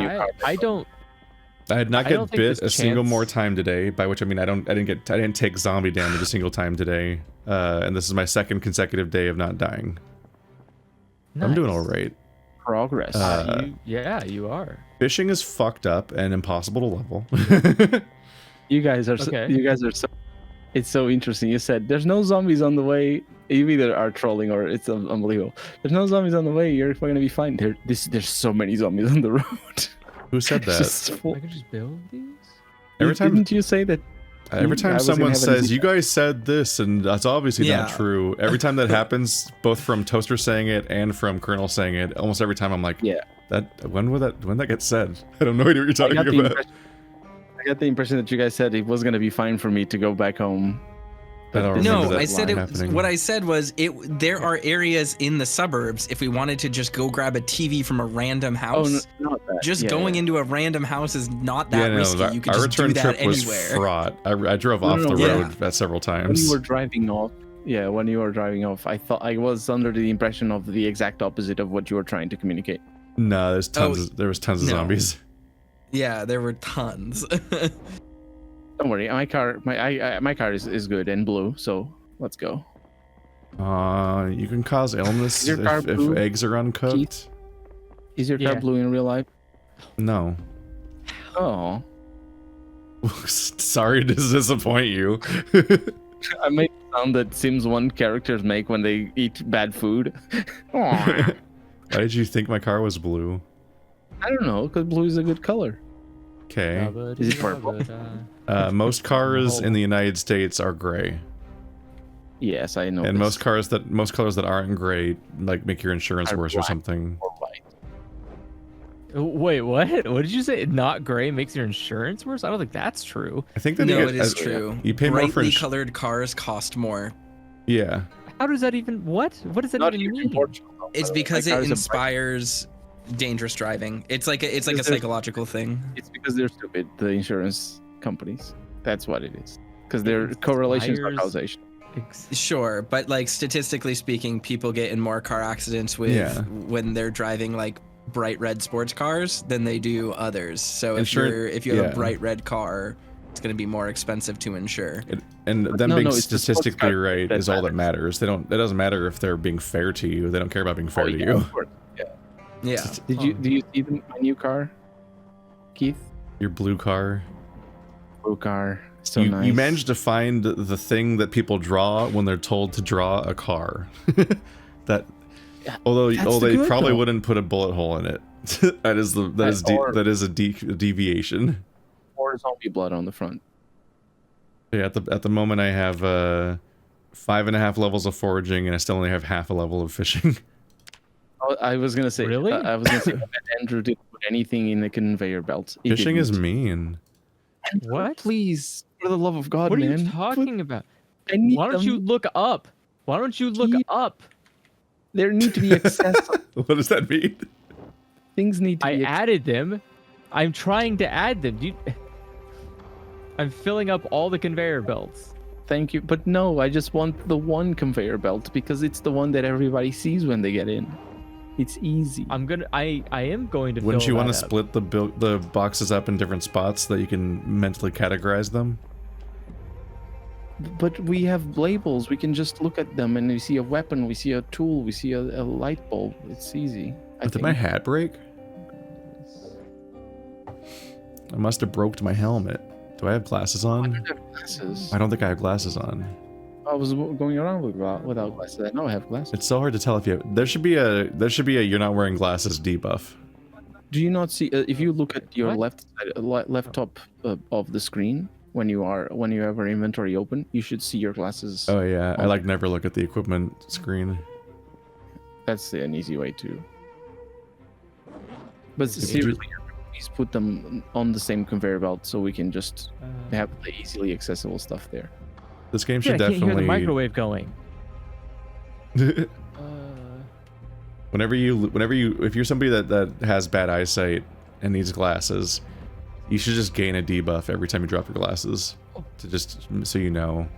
I did not get bit a single more time today. By which I mean I didn't take zombie damage a single time today. And this is my 2nd consecutive day of not dying. Nice. I'm doing all right. Progress. You are. Fishing is fucked up and impossible to level. You guys are. You guys are so. It's so interesting. You said there's no zombies on the way. You either are trolling or it's unbelievable. There's no zombies on the way. You're going to be fine. There's so many zombies on the road. Who said that? I could just build these. Every time, didn't you say that? Every time someone says, "You guys said this," and that's obviously not true. Every time that happens, both from Toaster saying it and from Colonel saying it, almost every time I'm like, "Yeah, when that get said?" I don't know what you're talking about. I got the impression that you guys said it was going to be fine for me to go back home. No, I said it. What I said was there are areas in the suburbs. If we wanted to just go grab a TV from a random house, going into a random house is not that risky. You could just do that anywhere. Our return trip was fraught. I drove off the road several times. When you were driving off, I thought I was under the impression of the exact opposite of what you were trying to communicate. No, there was tons of zombies. Yeah, there were tons. Don't worry, my car is good and blue, so let's go. You can cause illness if eggs are uncooked. Keith? Is your car blue in real life? No. Oh. Sorry to disappoint you. I made the sound that Sims 1 characters make when they eat bad food. Why did you think my car was blue? I don't know, because blue is a good color. Okay. Is it purple? Most cars in the United States are gray. Yes, I know. And most colors that aren't gray like make your insurance worse or something. Or white. Wait, what? What did you say? Not gray makes your insurance worse? I don't think that's true. I think that it is true. You pay more for brightly colored cars cost more. Yeah. How does that even? What does that even mean? It's because it inspires dangerous driving. It's like a psychological thing. It's because they're stupid, the insurance companies. That's what it is. Because their correlations are causation. Sure, but like statistically speaking, people get in more car accidents when they're driving like bright red sports cars than they do others. So if Insurance- you have yeah. a bright red car, it's going to be more expensive to insure. And them No, being no, it's the sports statistically car right that is all that matters. It doesn't matter if they're being fair to you. They don't care about being fair to you. Of course. Yeah. Yeah. Do you see my new car, Keith? Your blue car. Blue car. So you, nice. you managed to find the thing that people draw when they're told to draw a car. That, although they good, probably though. wouldn't put a bullet hole in it. that is a deviation. Or zombie blood on the front. Yeah, at the moment I have 5.5 levels of foraging, and I still only have half a level of fishing. Oh, I was gonna say. Really? I was gonna say that Andrew didn't put anything in the conveyor belt. He Fishing is didn't. mean. Andrew, What? Please, for the love of God, What are man. you talking about? I need Why don't them. you look up? Why don't you look Keith. up? There need to be accessible. What does that mean? Things need to I be. added them. I'm trying to add them. I'm filling up all the conveyor belts. Thank you, but no, I just want the one conveyor belt because it's the one that everybody sees when they get in. It's easy. I am going to. Wouldn't fill you want to that up. split the boxes up in different spots so that you can mentally categorize them? But we have labels. We can just look at them and we see a weapon, we see a tool, we see a light bulb. It's easy. Did my hat break? I must have broke my helmet. Do I have glasses I on? don't have glasses. I don't think I have glasses on. I was going around without glasses. I know I have glasses. It's so hard to tell if you have, there should be a you're not wearing glasses debuff. Do you not see? If you look at your What? left side, left top of the screen when you have our inventory open, you should see your glasses. Oh yeah, I like never look at the equipment screen. That's an easy way to. But seriously, please put them on the same conveyor belt so we can just have the easily accessible stuff there. This game Shit, should I can't hear the definitely. microwave going. Whenever you, if you're somebody that has bad eyesight and needs glasses, you should just gain a debuff every time you drop your glasses, to just so you know.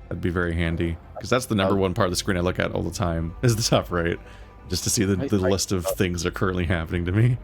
That'd be very handy, because that's the number one part of the screen I look at all the time is the top right, just to see the list of things that are currently happening to me.